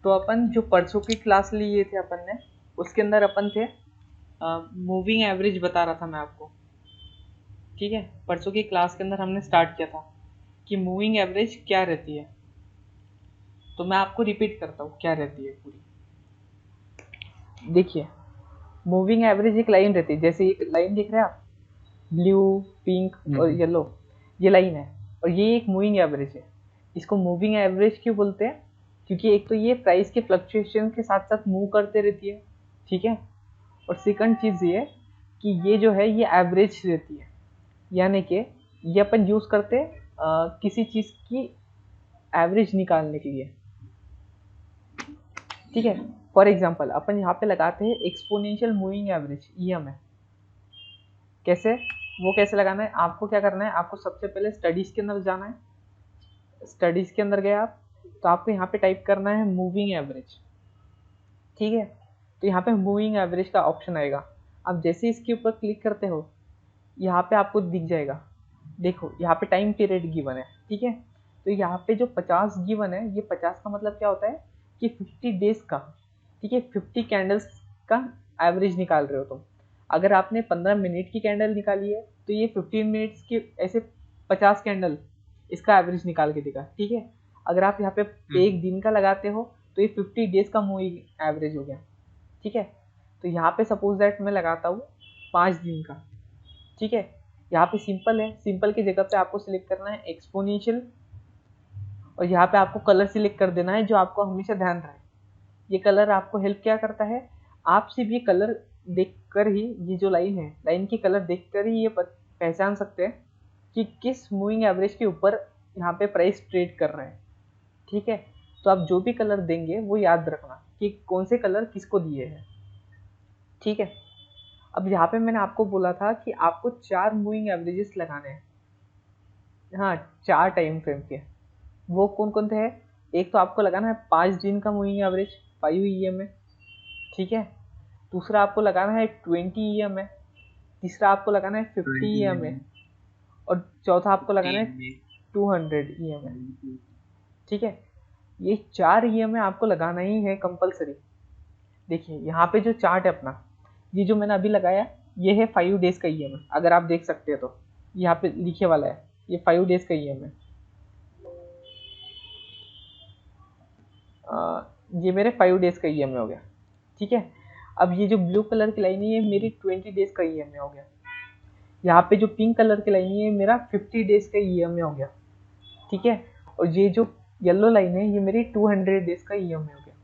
तो अपन जो परसों की क्लास लिए थे अपन ने, उसके अंदर अपन थे मूविंग एवरेज बता रहा था मैं आपको। ठीक है, परसों की क्लास के अंदर हमने स्टार्ट किया था कि मूविंग एवरेज क्या रहती है। तो मैं आपको रिपीट करता हूँ क्या रहती है पूरी। देखिए, मूविंग एवरेज एक लाइन रहती है, जैसे एक लाइन दिख रहा है आप, ब्लू, पिंक और येलो, ये लाइन है और ये एक मूविंग एवरेज है। इसको मूविंग एवरेज क्यों बोलते हैं? क्योंकि एक तो ये प्राइस के फ्लक्चुएशन के साथ साथ मूव करते रहती है, ठीक है। और सेकंड चीज़ ये कि ये जो है ये एवरेज रहती है, यानी कि ये अपन यूज़ करते हैं किसी चीज़ की एवरेज निकालने के लिए, ठीक है। फॉर एग्जांपल अपन यहाँ पे लगाते हैं एक्सपोनेंशियल मूविंग एवरेज, EMF। कैसे? वो कैसे लगाना है? आपको क्या करना है, आपको सबसे पहले स्टडीज़ के अंदर जाना है। स्टडीज़ के अंदर गए आप, तो आपको यहाँ पे टाइप करना है मूविंग एवरेज, ठीक है। तो यहाँ पे मूविंग एवरेज का ऑप्शन आएगा। आप जैसे इसके ऊपर क्लिक करते हो, यहाँ पे आपको दिख जाएगा, देखो यहाँ पे टाइम पीरियड गिवन है, ठीक है। तो यहाँ पे जो 50 गिवन है, ये 50 का मतलब क्या होता है कि 50 डेज का, ठीक है, 50 कैंडल्स का एवरेज निकाल रहे हो तुम। अगर आपने 15 मिनट की कैंडल निकाली है तो ये 15 मिनट्स की ऐसे 50 कैंडल इसका एवरेज निकाल के देगा, ठीक है। अगर आप यहाँ पे एक दिन का लगाते हो तो ये 50 डेज का मूविंग एवरेज हो गया, ठीक है। तो यहाँ पे सपोज दैट मैं लगाता हूँ 5 दिन का, ठीक है। यहाँ पे सिंपल है, सिंपल की जगह पे आपको सिलेक्ट करना है एक्सपोनेंशियल और यहाँ पे आपको कलर सिलेक्ट कर देना है जो आपको हमेशा ध्यान रहे। ये कलर आपको हेल्प क्या करता है, आप सिर्फ ये कलर देखकर ही, ये जो लाइन है, लाइन की कलर देखकर ही ये पहचान सकते हैं कि किस मूविंग एवरेज के ऊपर यहाँ पे प्राइस ट्रेड कर रहे हैं, ठीक है। तो आप जो भी कलर देंगे वो याद रखना कि कौन से कलर किसको दिए हैं, ठीक है। अब यहाँ पे मैंने आपको बोला था कि आपको 4 मूविंग एवरेजेस लगाने हैं, हाँ, 4 टाइम फ्रेम के। वो कौन कौन से हैं? एक तो आपको लगाना है 5 दिन का मूविंग एवरेज, 5 EMA, ठीक है। दूसरा आपको लगाना है 20 EMA, तीसरा आपको लगाना है 50 EMA और चौथा आपको लगाना है 200 EMA, ठीक है। ये 4 EMA आपको लगाना ही है कंपलसरी। देखिए यहाँ पे जो चार्ट है अपना, ये जो मैंने अभी लगाया, ये है 5 डेज का EMA। अगर आप देख सकते हैं तो यहाँ पे लिखे वाला है, ये 5 डेज का EMA। ये मेरे 5 डेज का EMA हो गया, ठीक है। अब ये जो ब्लू कलर की लाइन है, ये मेरी 20 डेज का EMA हो गया। यहाँ पे जो पिंक कलर की लाइन है, ये मेरा 50 डेज का EMA हो गया, ठीक है। और ये जो येलो लाइन है, ये मेरी 200 डेज का EMA हो गया,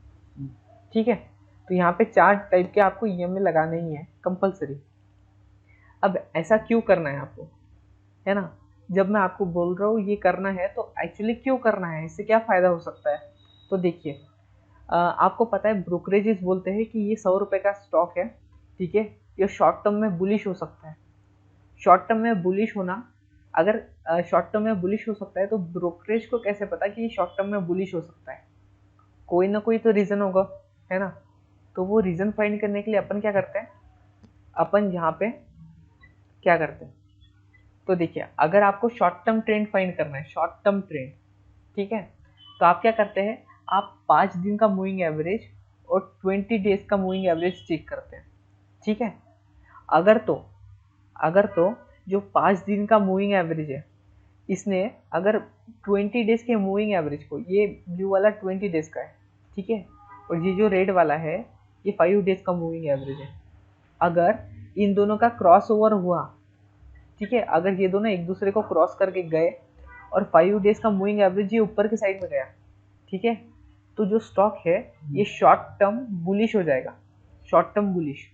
ठीक है। तो यहाँ पे 4 टाइप के आपको EMA लगाने ही है कंपलसरी। अब ऐसा क्यों करना है आपको, है ना? जब मैं आपको बोल रहा हूँ ये करना है, तो एक्चुअली क्यों करना है, इससे क्या फ़ायदा हो सकता है? तो देखिए, आपको पता है ब्रोकरेजेस बोलते हैं कि ये 100 रुपये का स्टॉक है, ठीक है। ये शॉर्ट टर्म में बुलिश हो सकता है। शॉर्ट टर्म में बुलिश होना, अगर शॉर्ट टर्म में बुलिश हो सकता है तो ब्रोकरेज को कैसे पता कि ये शॉर्ट टर्म में बुलिश हो सकता है? कोई ना कोई तो रीज़न होगा, है ना? तो वो रीज़न फाइंड करने के लिए अपन क्या करते हैं, अपन यहाँ पे क्या करते हैं, तो देखिए, अगर आपको शॉर्ट टर्म ट्रेंड फाइंड करना है, शॉर्ट टर्म ट्रेंड, ठीक है, तो आप क्या करते हैं, आप 5 दिन का मूविंग एवरेज और 20 डेज का मूविंग एवरेज चेक करते हैं, ठीक है। अगर तो अगर तो जो 5 दिन का मूविंग एवरेज है, इसने अगर 20 डेज के मूविंग एवरेज को, ये ब्लू वाला 20 डेज का है, ठीक है, और ये जो रेड वाला है ये 5 डेज का मूविंग एवरेज है, अगर इन दोनों का क्रॉस ओवर हुआ, ठीक है, अगर ये दोनों एक दूसरे को क्रॉस करके गए और 5 डेज का मूविंग एवरेज ये ऊपर की साइड में गया, ठीक है, तो जो स्टॉक है ये शॉर्ट टर्म बुलिश हो जाएगा, शॉर्ट टर्म बुलिश,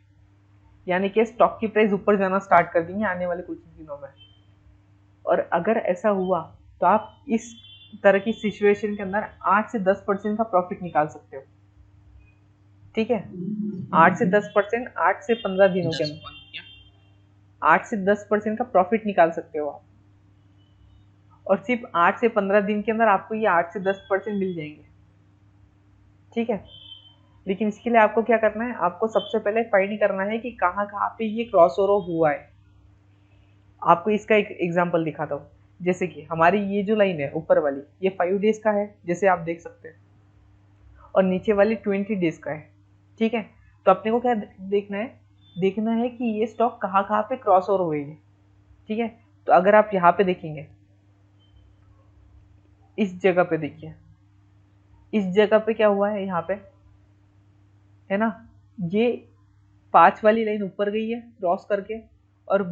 यानी कि स्टॉक की प्राइस ऊपर जाना स्टार्ट कर देंगे आने वाले कुछ दिनों में। और अगर ऐसा हुआ तो आप इस तरह की सिचुएशन के अंदर 8 से 10% का प्रॉफिट निकाल सकते हो, ठीक है। 8 से 10%, 8 से 15 दिनों के अंदर 8 से 10% का प्रॉफिट निकाल सकते हो आप, और सिर्फ 8 से 15 दिन के अंदर आपको ये 8 से 10% मिल जाएंगे, ठीक है। लेकिन इसके लिए आपको क्या करना है, आपको सबसे पहले फाइंड करना है कि कहाँ कहाँ पे ये क्रॉस ओवर हुआ है। आपको इसका एक एग्जांपल दिखाता हूँ, जैसे कि हमारी ये जो लाइन है ऊपर वाली, ये 5 डेज का है, जैसे आप देख सकते हैं, और नीचे वाली 20 डेज का है। ठीक है, तो अपने को क्या देखना है कि ये स्टॉक कहाँ कहाँ पे क्रॉस ओवर हुए हैं। ठीक है, तो अगर आप यहाँ पे देखेंगे, इस जगह पे देखिए, इस जगह पे क्या हुआ है, यहाँ पे है ना, ये 5 वाली लाइन ऊपर गई है क्रॉस करके, और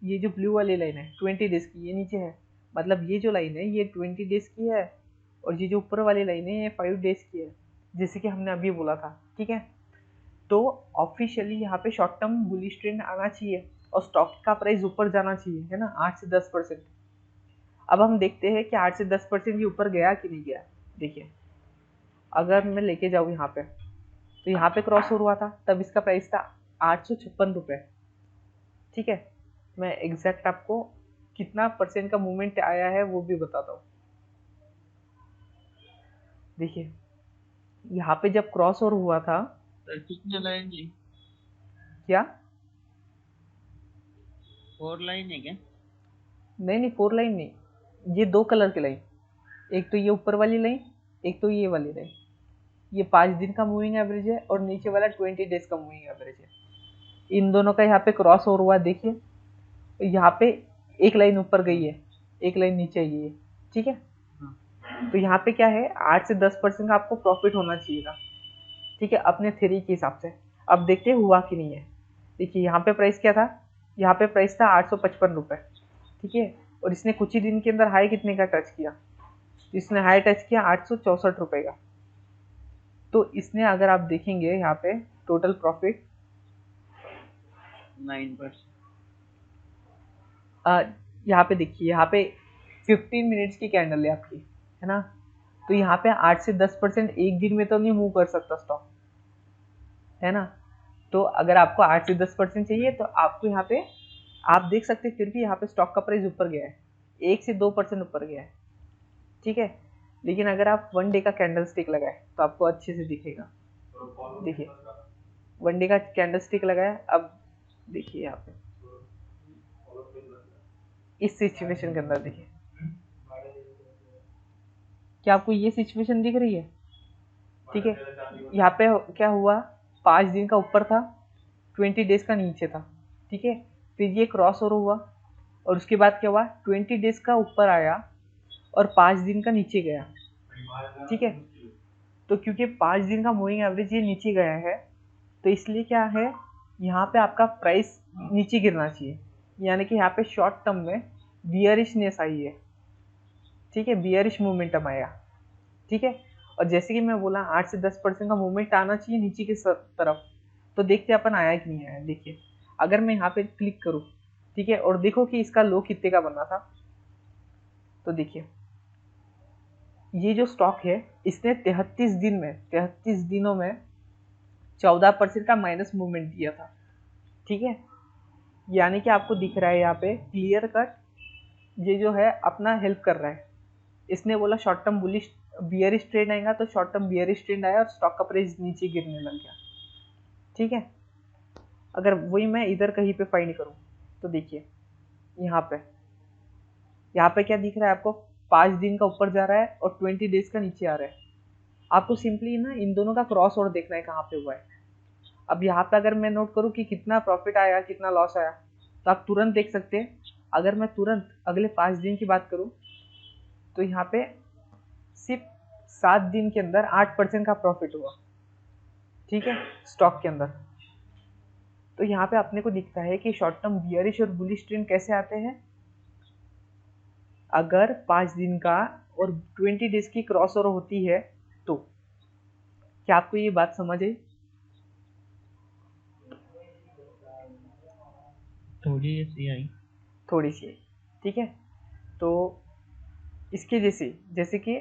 ये जो ब्लू वाली लाइन है 20 डेज की, ये नीचे है। मतलब ये जो लाइन है ये 20 डेज की है, और ये जो ऊपर वाली लाइन है ये 5 डेज की है, जैसे कि हमने अभी बोला था। ठीक है, तो ऑफिशियली यहाँ पे शॉर्ट टर्म बुलिश ट्रेंड आना चाहिए और स्टॉक का प्राइस ऊपर जाना चाहिए, है ना, 8 से 10%। अब हम देखते हैं कि 8 से 10% ये ऊपर गया कि नहीं गया। देखिए, अगर मैं लेके जाऊँ यहाँ पे, तो यहाँ पे क्रॉस ओवर हुआ था, तब इसका प्राइस था 856 रुपये। ठीक है, मैं एग्जैक्ट आपको कितना परसेंट का मूवमेंट आया है वो भी बताता हूँ। देखिए, यहाँ पे जब क्रॉस ओवर हुआ था, कितने लाइन जी? क्या 4 लाइन है क्या? नहीं नहीं, 4 लाइन नहीं, ये 2 कलर की लाइन, एक तो ये ऊपर वाली लाइन, एक तो ये वाली लाइन। ये 5 दिन का मूविंग एवरेज है और नीचे वाला 20 डेज का मूविंग एवरेज है। इन दोनों का यहाँ पे क्रॉस ओवर हुआ, देखिए यहाँ पे एक लाइन ऊपर गई है, एक लाइन नीचे आई है। ठीक है, तो यहाँ पे क्या है, 8 से 10% का आपको प्रॉफिट होना चाहिए था। ठीक है, अपने थ्योरी के हिसाब से। अब देखते हैं हुआ कि नहीं है। देखिए, यहाँ पे प्राइस क्या था, यहाँ पे प्राइस था 855 रुपये। ठीक है, और इसने कुछ ही दिन के अंदर हाई कितने का टच किया, इसने हाई टच किया 864 रुपये का। तो इसने, अगर आप देखेंगे यहाँ पे टोटल प्रॉफिट 9%। यहाँ पे देखिए, यहाँ पे 15 मिनट्स की कैंडल है आपकी, है ना, तो यहाँ पे 8 से 10% एक दिन में तो नहीं मूव कर सकता स्टॉक, है ना। तो अगर आपको 8 से 10% चाहिए तो आपको यहाँ पे, आप देख सकते हैं फिर भी यहाँ पे स्टॉक का प्राइस ऊपर गया है, 1 से 2% ऊपर गया है। ठीक है, लेकिन अगर आप 1 डे का कैंडल स्टिक लगाए तो आपको अच्छे से दिखेगा। देखिए, 1 डे का कैंडल स्टिक लगाया, अब देखिए यहाँ पे इस सिचुएशन के अंदर देखिए, क्या आपको ये सिचुएशन दिख रही है। ठीक है, यहाँ पे क्या हुआ, 5 दिन का ऊपर था, 20 डेज का नीचे था। ठीक है, फिर ये क्रॉस ओवर हुआ, और उसके बाद क्या हुआ, 20 डेज का ऊपर आया और 5 दिन का नीचे गया। ठीक है, तो क्योंकि 5 दिन का मूविंग एवरेज ये नीचे गया है, तो इसलिए क्या है, यहाँ पे आपका प्राइस नीचे गिरना चाहिए, यानी कि यहाँ पे शॉर्ट टर्म में बियरिशनेस आई है। ठीक है, बियरिश मोमेंटम आया। ठीक है, और जैसे कि मैं बोला 8 से 10% का मूवमेंट आना चाहिए नीचे की तरफ, तो देखते अपन आया कि नहीं आया। देखिए, अगर मैं यहाँ पे क्लिक करूँ, ठीक है, और देखो कि इसका लो कितने का बना था, तो देखिए ये जो स्टॉक है इसने 33 दिनों में 14% का माइनस मूवमेंट दिया था। ठीक है, यानी कि आपको दिख रहा है यहाँ पे क्लियर कट, ये जो है अपना हेल्प कर रहा है। इसने बोला short term bullish bearish trend आएगा, तो शॉर्ट टर्म बियरिश ट्रेंड आया और स्टॉक का प्राइस नीचे गिरने लग गया। ठीक है, अगर वही मैं इधर कहीं पे फाइंड करूँ, तो देखिए यहाँ पे क्या दिख रहा है आपको, 5 दिन का ऊपर जा रहा है और 20 डेज का नीचे आ रहा है। आपको सिंपली ना इन दोनों का क्रॉस ओवर देखना है कहाँ पे हुआ है। अब यहाँ पे अगर मैं नोट करूँ कि कितना प्रॉफिट आया कितना लॉस आया, तो आप तुरंत देख सकते हैं। अगर मैं तुरंत अगले 5 दिन की बात करूँ, तो यहाँ पे सिर्फ 7 दिन के अंदर 8% का प्रॉफिट हुआ। ठीक है, स्टॉक के अंदर। तो यहाँ पे अपने को दिखता है कि शॉर्ट टर्म बियरिश और बुलिश ट्रेंड कैसे आते हैं, अगर 5 दिन का और 20 डेज की क्रॉस ओवर होती है तो। क्या आपको ये बात समझ आई? थोड़ी सी आई। थोड़ी सी। ठीक है, तो इसके जैसे जैसे कि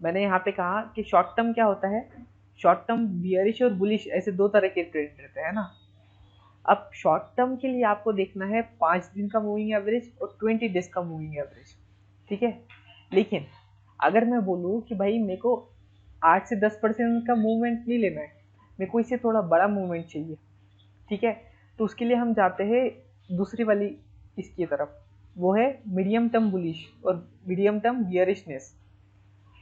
मैंने यहाँ पे कहा कि शॉर्ट टर्म क्या होता है, शॉर्ट टर्म बियरिश और बुलिश ऐसे 2 तरह के ट्रेंड रहते हैं ना। अब शॉर्ट टर्म के लिए आपको देखना है 5 दिन का मूविंग एवरेज और 20 डेज का मूविंग एवरेज। ठीक है, लेकिन अगर मैं बोलूँ कि भाई मेरे को 8 से 10% का मूवमेंट नहीं लेना है, मेरे को इससे थोड़ा बड़ा मूवमेंट चाहिए। ठीक है, तो उसके लिए हम जाते हैं दूसरी वाली इसकी तरफ, वो है मीडियम टर्म बुलिश और मीडियम टर्म बियरिशनेस।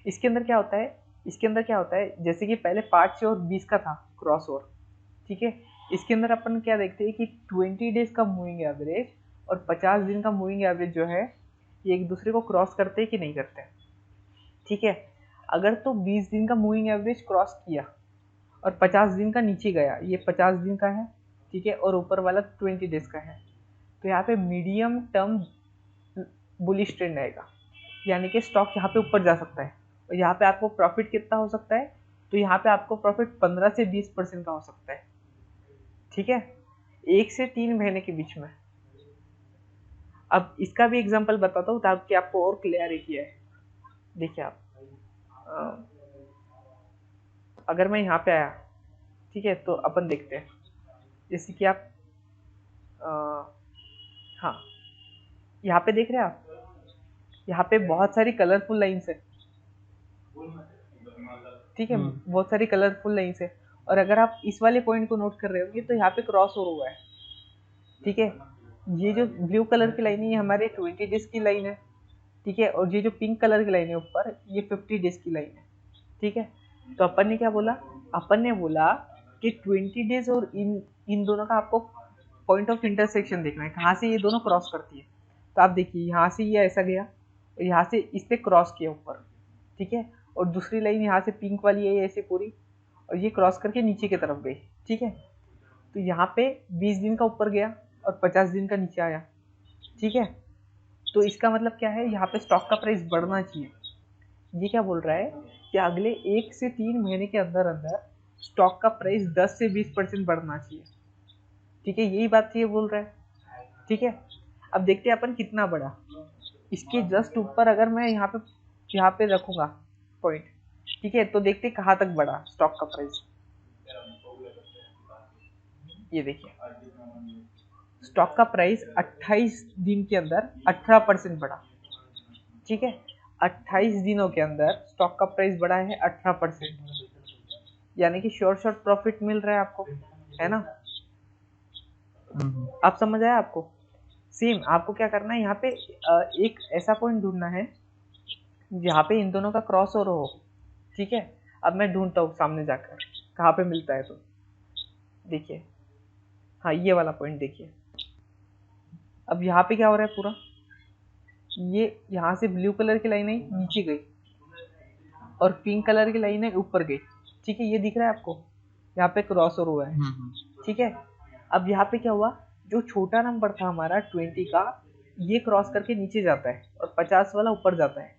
इसके अंदर क्या होता है, इसके अंदर क्या होता है, जैसे कि पहले 5 और 20 का था क्रॉस ओवर, ठीक है। इसके अंदर अपन क्या देखते हैं कि 20 डेज का मूविंग एवरेज और 50 दिन का मूविंग एवरेज जो है ये एक दूसरे को क्रॉस करते हैं कि नहीं करते, ठीक है। अगर तो 20 दिन का मूविंग एवरेज क्रॉस किया और 50 दिन का नीचे गया, ये 50 दिन का है, ठीक है, और ऊपर वाला 20 डेज का है, तो यहाँ पे मीडियम टर्म बुलिश ट्रेंड आएगा, यानी कि स्टॉक यहाँ पे ऊपर जा सकता है। और यहाँ पे आपको प्रॉफिट कितना हो सकता है, तो यहाँ पे आपको प्रॉफिट 15 से 20% का हो सकता है, ठीक है, 1 से 3 महीने के बीच में। अब इसका भी एग्जांपल बताता हूँ ताकि आपको और क्लियरिटी है। देखिए आप, अगर मैं यहाँ पे आया, ठीक है, तो अपन देखते हैं, जैसे कि आप हाँ, यहाँ पे देख रहे हैं आप, यहाँ पे बहुत सारी कलरफुल लाइन्स है, ठीक है, बहुत सारी कलरफुल लाइन्स है। और अगर आप इस वाले पॉइंट को नोट कर रहे होंगे तो यहाँ पे क्रॉस ओवर हुआ है, ठीक है। ये जो ब्लू कलर की लाइन है ये हमारे 20 डेज की लाइन है, ठीक है, और ये जो पिंक कलर की लाइन है ऊपर ये 50 डेज की लाइन है, ठीक है। तो अपन ने क्या बोला, अपन ने बोला कि 20 डेज और इन दोनों का आपको पॉइंट ऑफ इंटरसेक्शन देखना है, कहाँ से ये दोनों क्रॉस करती है। तो आप देखिए यहाँ से ये ऐसा गया और यहाँ से इस पे क्रॉस किया ऊपर, ठीक है, और दूसरी लाइन यहाँ से पिंक वाली है ऐसे पूरी, और ये क्रॉस करके नीचे की तरफ गई, ठीक है। तो यहाँ पे 20 दिन का ऊपर गया और 50 दिन का नीचे आया, ठीक है। तो इसका मतलब क्या है, यहाँ पे स्टॉक का प्राइस बढ़ना चाहिए। ये क्या बोल रहा है कि अगले 1 से 3 महीने के अंदर अंदर स्टॉक का प्राइस 10 से 20% बढ़ना चाहिए, ठीक है, यही बात ये बोल रहा है, ठीक है। अब देखते हैं अपन कितना बढ़ा। इसके जस्ट ऊपर अगर मैं यहाँ पे रखूंगा पॉइंट, ठीक है, तो देखते कहाँ तक बढ़ा स्टॉक का प्राइस। ये देखिए स्टॉक का प्राइस 28 दिन के अंदर 18% बढ़ा, ठीक है, 28 दिनों के अंदर स्टॉक का प्राइस बढ़ा है 18%, यानी कि शॉर्ट प्रॉफिट मिल रहा है आपको, है ना। आप समझ आया आपको। सेम आपको क्या करना है, यहाँ पे एक ऐसा पॉइंट ढूंढना है जहाँ पे इन दोनों का क्रॉस ओवर हो, ठीक है। अब मैं ढूंढता हूँ सामने जाकर कहाँ पे मिलता है, तो देखिए, हाँ ये वाला पॉइंट देखिए। अब यहाँ पे क्या हो रहा है पूरा, ये यहाँ से ब्लू कलर की लाइन है नीचे गई और पिंक कलर की लाइन है ऊपर गई, ठीक है, ये दिख रहा है आपको, यहाँ पे क्रॉस ओवर हुआ है, ठीक है। अब यहाँ पे क्या हुआ, जो छोटा नंबर था हमारा 20 का, ये क्रॉस करके नीचे जाता है और 50 वाला ऊपर जाता है,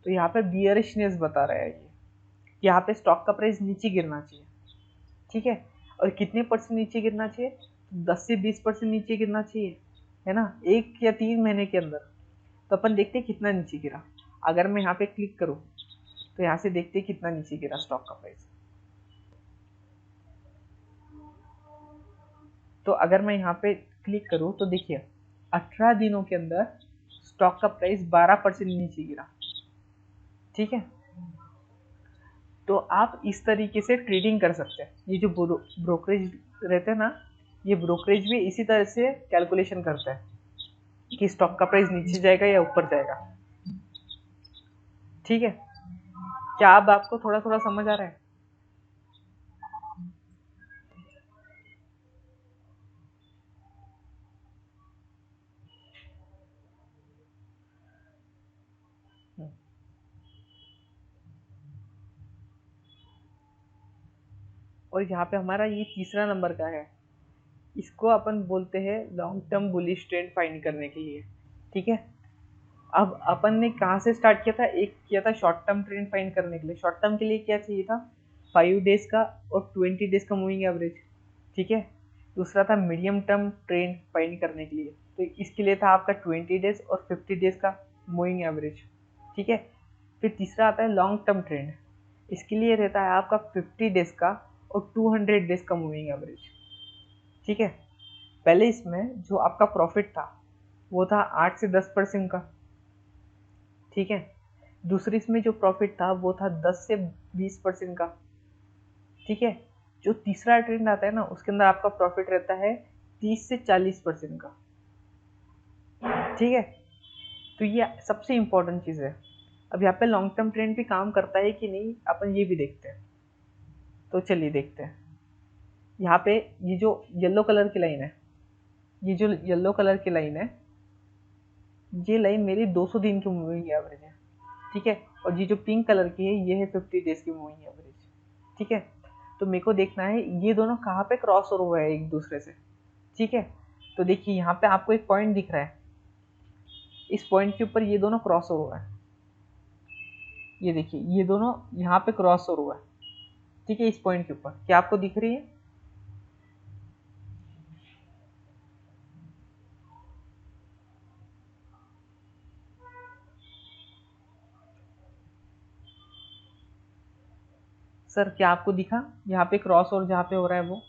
तो यहाँ पे बियरिशनेस बता रहा है ये, यहाँ पे स्टॉक का प्राइस नीचे गिरना चाहिए, ठीक है। और कितने परसेंट नीचे गिरना चाहिए, 10 से 20% नीचे गिरना चाहिए, है ना, 1 या 3 महीने के अंदर। तो अपन देखते हैं कितना नीचे गिरा। अगर मैं यहाँ पे क्लिक करूँ तो यहाँ से देखते हैं कितना नीचे गिरा स्टॉक का प्राइस। तो अगर मैं यहाँ पे क्लिक करूँ तो देखिए 18 दिनों के अंदर स्टॉक का प्राइस 12% नीचे गिरा, ठीक है। तो आप इस तरीके से ट्रेडिंग कर सकते हैं। ये जो ब्रोकरेज रहते हैं ना, ये ब्रोकरेज भी इसी तरह से कैलकुलेशन करता है कि स्टॉक का प्राइस नीचे जाएगा या ऊपर जाएगा, ठीक है। क्या अब आपको थोड़ा थोड़ा समझ आ रहा है। और यहाँ पे हमारा ये तीसरा नंबर का है, इसको अपन बोलते हैं long term bullish trend find करने के लिए, ठीक है। अब अपन ने कहाँ से स्टार्ट किया था, एक किया था शॉर्ट टर्म ट्रेंड फाइंड करने के लिए। शॉर्ट टर्म के लिए क्या चाहिए था, 5 डेज का और 20 डेज का मूविंग एवरेज, ठीक है। दूसरा था मीडियम टर्म ट्रेंड फाइंड करने के लिए, तो इसके लिए था आपका 20 डेज और 50 डेज का मूविंग एवरेज, ठीक है। फिर तीसरा आता है लॉन्ग टर्म ट्रेंड, इसके लिए रहता है आपका 50 डेज का और 200 डेज का मूविंग एवरेज, ठीक है। पहले इसमें जो आपका प्रॉफिट था वो था 8 से 10% का, ठीक है। दूसरी इसमें जो प्रॉफिट था वो था 10 से 20% का, ठीक है। जो तीसरा ट्रेंड आता है ना उसके अंदर आपका प्रॉफिट रहता है 30 से 40% का, ठीक है। तो ये सबसे इंपॉर्टेंट चीज़ है। अब यहाँ पे लॉन्ग टर्म ट्रेंड भी काम करता है कि नहीं, अपन ये भी देखते हैं। तो चलिए देखते हैं। यहाँ पे ये जो येलो कलर की लाइन है, ये जो येलो कलर की लाइन है, ये लाइन मेरी 200 दिन की मूविंग एवरेज है, ठीक है। और ये जो पिंक कलर की है, ये है 50 डेज की मूविंग एवरेज, ठीक है। तो मेरे को देखना है ये दोनों कहाँ पे क्रॉस ओवर हुआ है एक दूसरे से, ठीक है। तो देखिए यहाँ पे आपको एक पॉइंट दिख रहा है, इस पॉइंट के ऊपर ये दोनों क्रॉस ओवर हुआ है, ये देखिए ये दोनों यहाँ पे क्रॉस ओवर हुआ है, ठीक है। इस पॉइंट के ऊपर क्या आपको दिख रही है? सर क्या आपको दिखा यहाँ पे क्रॉस ओवर जहाँ पे हो रहा है वो?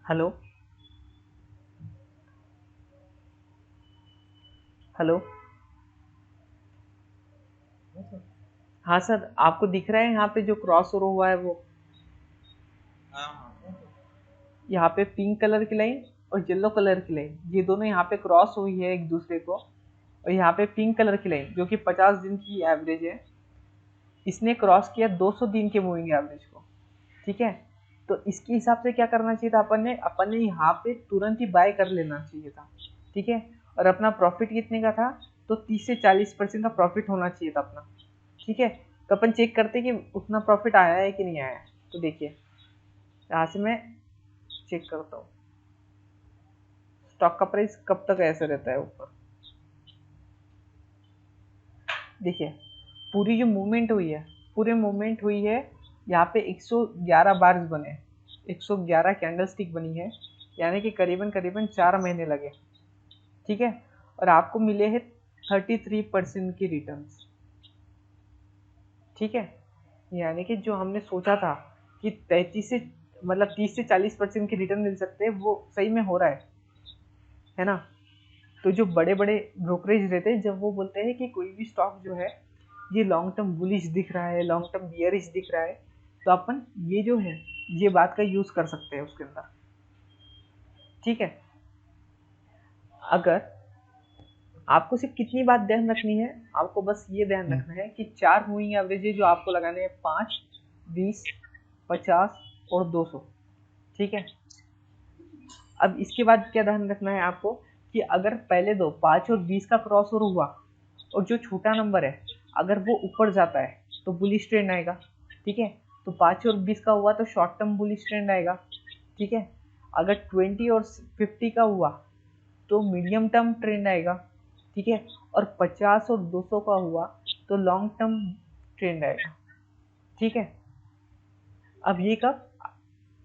हेलो हेलो, हाँ सर आपको दिख रहा है यहाँ पे जो क्रॉस ओवर हुआ है वो? हाँ यहाँ पे पिंक कलर की लाइन और येलो कलर की लाइन, ये दोनों यहाँ पे क्रॉस हुई है एक दूसरे को। और यहाँ पे पिंक कलर की लाइन जो कि 50 दिन की एवरेज है, इसने क्रॉस किया 200 दिन के मूविंग एवरेज को, ठीक है। तो इसके हिसाब से क्या करना चाहिए था अपन ने यहाँ पे तुरंत ही बाय कर लेना चाहिए था, ठीक है। और अपना प्रॉफिट कितने का था? तो 30 से 40% का प्रॉफिट होना चाहिए था अपना, ठीक है। तो अपन चेक करते कि उतना प्रॉफिट आया है कि नहीं आया है। तो देखिए यहाँ से मैं चेक करता हूँ स्टॉक का प्राइस कब तक ऐसे रहता है ऊपर। देखिए पूरी जो मूवमेंट हुई है, पूरी मूवमेंट हुई है, यहाँ पे 111 बार्स बने, 111 कैंडल स्टिक बनी है, यानी कि करीबन करीबन 4 महीने लगे, ठीक है। और आपको मिले हैं 33% की रिटर्न्स, ठीक है। यानी कि जो हमने सोचा था कि 33 से मतलब 30 से 40% की रिटर्न मिल सकते हैं, वो सही में हो रहा है ना। तो जो बड़े बड़े ब्रोकरेज रहते हैं, जब वो बोलते हैं कि कोई भी स्टॉक जो है ये लॉन्ग टर्म बुलिश दिख रहा है, लॉन्ग टर्म बियरिश दिख रहा है, तो अपन ये जो है ये बात का यूज कर सकते हैं उसके अंदर, ठीक है। अगर आपको सिर्फ कितनी बात ध्यान रखनी है, आपको बस ये ध्यान रखना है कि 4 मूविंग एवरेज जो आपको लगाने हैं, 5, 20, 50 और 200, ठीक है। अब इसके बाद क्या ध्यान रखना है आपको कि अगर पहले दो 5 और 20 का क्रॉस ओवर हुआ और जो छोटा नंबर है अगर वो ऊपर जाता है तो बुलिश ट्रेंड आएगा, ठीक है। तो 5 और 20 का हुआ तो शॉर्ट टर्म बुलिश ट्रेंड आएगा, ठीक है। अगर 20 और 50 का हुआ तो मीडियम टर्म ट्रेंड आएगा, ठीक है। और 50 और 200 का हुआ तो लॉन्ग टर्म ट्रेंड आएगा, ठीक है। अब ये कब,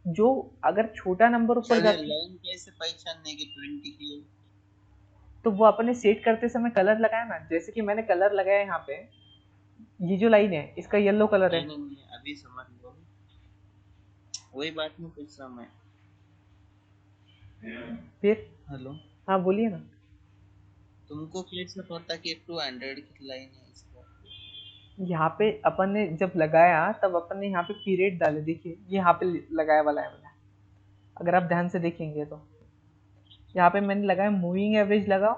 जो अगर छोटा नंबर ऊपर सर ये जाता है लाइन कैसे पहचानने की 20 की है? तो वो अपने सेट करते समय कलर लगाया ना, जैसे कि मैंने कलर लगाया यहाँ पे, ये जो लाइन है इसका येलो कलर है। नहीं नहीं अभी समझ लो, वही बात नहीं पूछ रहा मैं। फिर हेलो, हाँ बोलिए ना। तुमको कैसे पता कि 200 की लाइन है इसको? यहाँ पे अपन ने जब लगाया तब अपन ने यहाँ पे पीरियड डाले, देखिए ये यहाँ पे लगाया वाला है मैंने, अगर आप ध्यान से देखेंगे तो यहाँ पे मैंने लगाया मूविंग एवरेज लगाओ,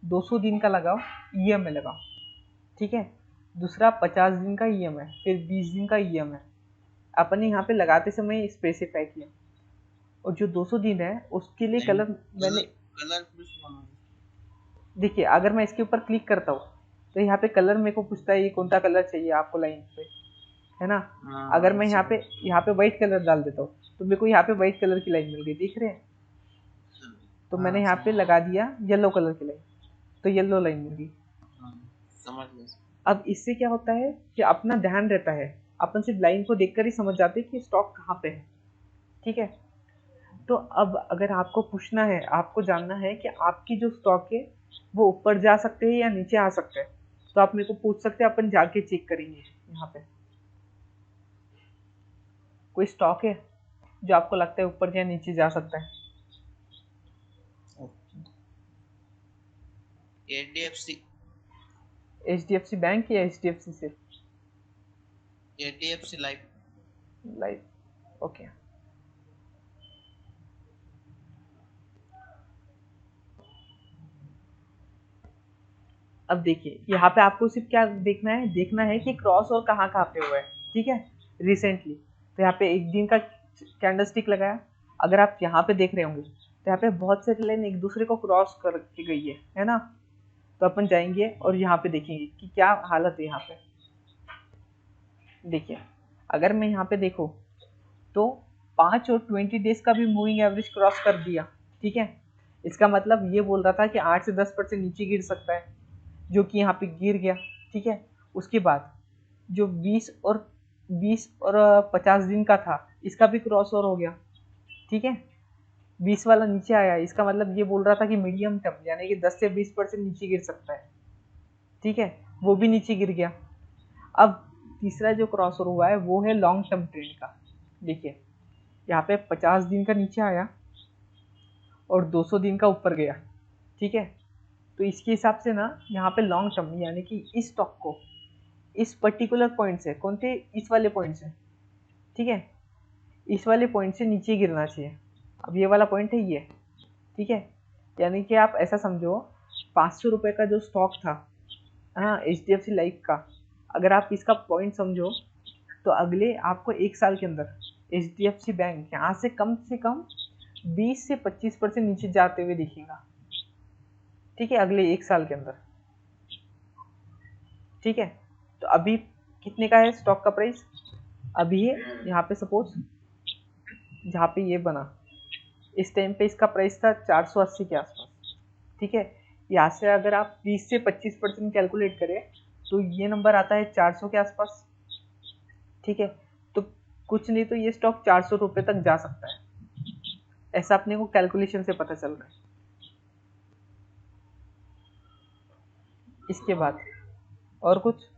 200 दिन का लगाओ, ईएमए लगाओ, ठीक है। दूसरा 50 दिन का ईएमए, फिर 20 दिन का ईएमए अपन ने यहाँ पे लगाते समय स्पेसिफाई किया। और जो 200 दिन है उसके लिए नहीं, कलर मैंने, कलर कलर प्रूफ होना देखिए अगर मैं इसके ऊपर क्लिक करता हूँ तो यहाँ पे कलर मेरे को पूछता है ये कौन सा कलर चाहिए आपको लाइन पे, है ना। है। हाँ अगर हाँ मैं यहाँ पे व्हाइट कलर डाल देता हूँ तो मेरे को यहाँ पे व्हाइट कलर की लाइन मिल गई, दिख रहे हैं। तो मैंने हाँ यहाँ पे समझ, लगा दिया येलो कलर की लाइन, तो येलो लाइन मिल गई। हाँ समझ लो। अब इससे क्या होता है कि अपना ध्यान रहता है, अपन सिर्फ लाइन को देखकर ही समझ जाते हैं कि स्टॉक कहाँ पे है, ठीक है। तो अब अगर आपको पूछना है, आपको जानना है कि आपकी जो स्टॉक है वो ऊपर जा सकते हैं या नीचे आ सकते हैं, तो आप मेरे को पूछ सकते हैं, अपन जाके चेक करेंगे। यहाँ पे कोई स्टॉक है जो आपको लगता है ऊपर या नीचे जा सकता है? एचडीएफसी, एचडीएफसी बैंक या एचडीएफसी सिर्फ? HDFC life. Life, okay. अब देखिए यहाँ पे आपको सिर्फ क्या देखना है कि क्रॉस और कहाँ कहाँ पे हुआ है, ठीक है, रिसेंटली। तो यहाँ पे एक दिन का कैंडल स्टिक लगाया, अगर आप यहाँ पे देख रहे होंगे तो यहाँ पे बहुत सारी लाइन एक दूसरे को क्रॉस करके गई है ना। तो अपन जाएंगे और यहाँ पे देखेंगे कि क्या हालत है यहाँ पे। देखिए अगर मैं यहाँ पे देखूँ तो 5 और 20 डेज का भी मूविंग एवरेज क्रॉस कर दिया, ठीक है। इसका मतलब ये बोल रहा था कि 8 से 10% नीचे गिर सकता है, जो कि यहाँ पे गिर गया, ठीक है। उसके बाद जो 20 और 50 दिन का था, इसका भी क्रॉस ओवर हो गया, ठीक है। 20 वाला नीचे आया, इसका मतलब ये बोल रहा था कि मीडियम टर्म यानी कि 10 से 20% नीचे गिर सकता है, ठीक है। वो भी नीचे गिर गया। अब तीसरा जो क्रॉस ओवर हुआ है वो है लॉन्ग टर्म ट्रेंड का। देखिए यहाँ पे 50 दिन का नीचे आया और 200 दिन का ऊपर गया, ठीक है। तो इसके हिसाब से ना यहाँ पे लॉन्ग टर्म यानी कि इस स्टॉक को इस पर्टिकुलर पॉइंट से, कौन थे, इस वाले पॉइंट से, ठीक है, इस वाले पॉइंट से नीचे गिरना चाहिए। अब ये वाला पॉइंट है ये, ठीक है। यानी कि आप ऐसा समझो 500 रुपये का जो स्टॉक था, हाँ, HDFC लाइफ का, अगर आप इसका पॉइंट समझो तो अगले आपको 1 साल के अंदर HDFC बैंक यहाँ से कम 20 से 25% नीचे जाते हुए दिखेगा, ठीक है, अगले 1 साल के अंदर, ठीक है। तो अभी कितने का है स्टॉक का प्राइस, अभी ये यहाँ पे सपोज जहाँ पे ये बना इस टाइम पे इसका प्राइस था 480 के आसपास, ठीक है। यहाँ से अगर आप 20 से 25% कैलकुलेट करें तो ये नंबर आता है 400 के आसपास, ठीक है। तो कुछ नहीं तो ये स्टॉक 400 रुपये तक जा सकता है, ऐसा अपने को कैलकुलेशन से पता चल रहा है। इसके बाद और कुछ,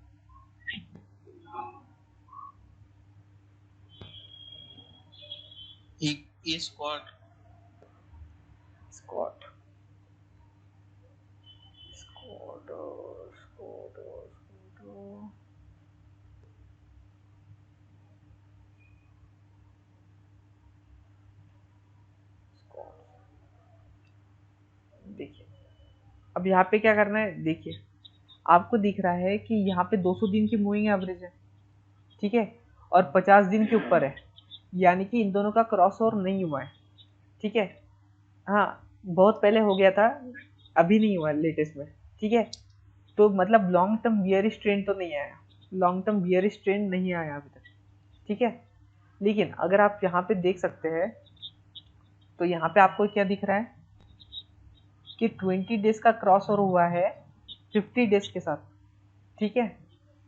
ये स्क्वाड स्कॉट स्कॉट स्कॉट देखिए अब यहाँ पे क्या करना है, देखिए आपको दिख रहा है कि यहाँ पे 200 दिन की मूविंग एवरेज है, ठीक है, और 50 दिन के ऊपर है, यानी कि इन दोनों का क्रॉस ओवर नहीं हुआ है, ठीक है। हाँ, बहुत पहले हो गया था, अभी नहीं हुआ लेटेस्ट में, ठीक है। तो मतलब लॉन्ग टर्म बियरिश ट्रेंड तो नहीं आया, लॉन्ग टर्म बियरिश ट्रेंड नहीं आया अभी तक, ठीक है। लेकिन अगर आप यहाँ पे देख सकते हैं तो यहाँ पे आपको क्या दिख रहा है कि 20 डेज का क्रॉस ओवर हुआ है 50 डेज के साथ, ठीक है।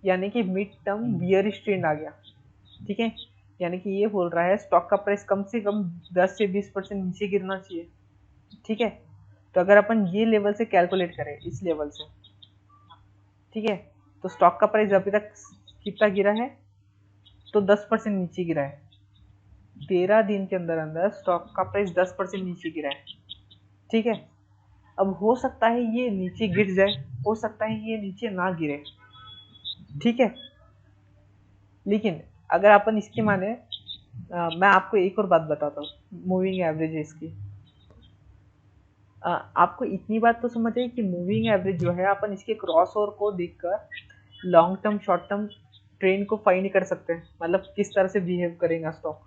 यानी कि मिड टर्म बियरिश ट्रेंड आ गया, ठीक है। यानी कि ये बोल रहा है स्टॉक का प्राइस कम से कम 10 से 20% नीचे गिरना चाहिए, ठीक है। तो अगर अपन ये लेवल से कैलकुलेट करें, इस लेवल से, ठीक है, तो स्टॉक का प्राइस अभी तक कितना गिरा है, तो 10% नीचे गिरा है। 13 दिन के अंदर अंदर स्टॉक का प्राइस 10% नीचे गिरा है, ठीक है। अब हो सकता है ये नीचे गिर जाए, हो सकता है ये नीचे ना गिरे, ठीक है। लेकिन अगर अपन इसके माने मैं आपको एक और बात बताता हूँ मूविंग एवरेज इसकी। आपको इतनी बात तो समझ आई कि मूविंग एवरेज जो है अपन इसके क्रॉस ओवर को देखकर long term short term trend को फाइंड कर सकते हैं, मतलब किस तरह से बिहेव करेगा स्टॉक।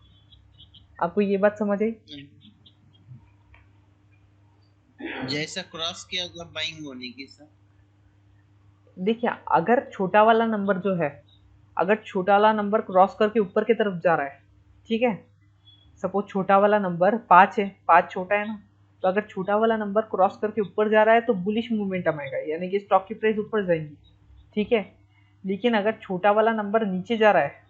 आपको ये बात समझ आई? जैसा क्रॉस किया होगा बाइंग होने की सर। देखिए अगर छोटा वाला नंबर जो है, अगर छोटा वाला नंबर क्रॉस करके ऊपर की तरफ जा रहा है, ठीक है, सपोज छोटा वाला नंबर 5 है, 5 छोटा है ना, तो अगर छोटा वाला नंबर क्रॉस करके ऊपर जा रहा है तो बुलिश मोमेंटम आएगा, यानी कि स्टॉक की प्राइस ऊपर जाएगी, ठीक है। लेकिन अगर छोटा वाला नंबर नीचे जा रहा है,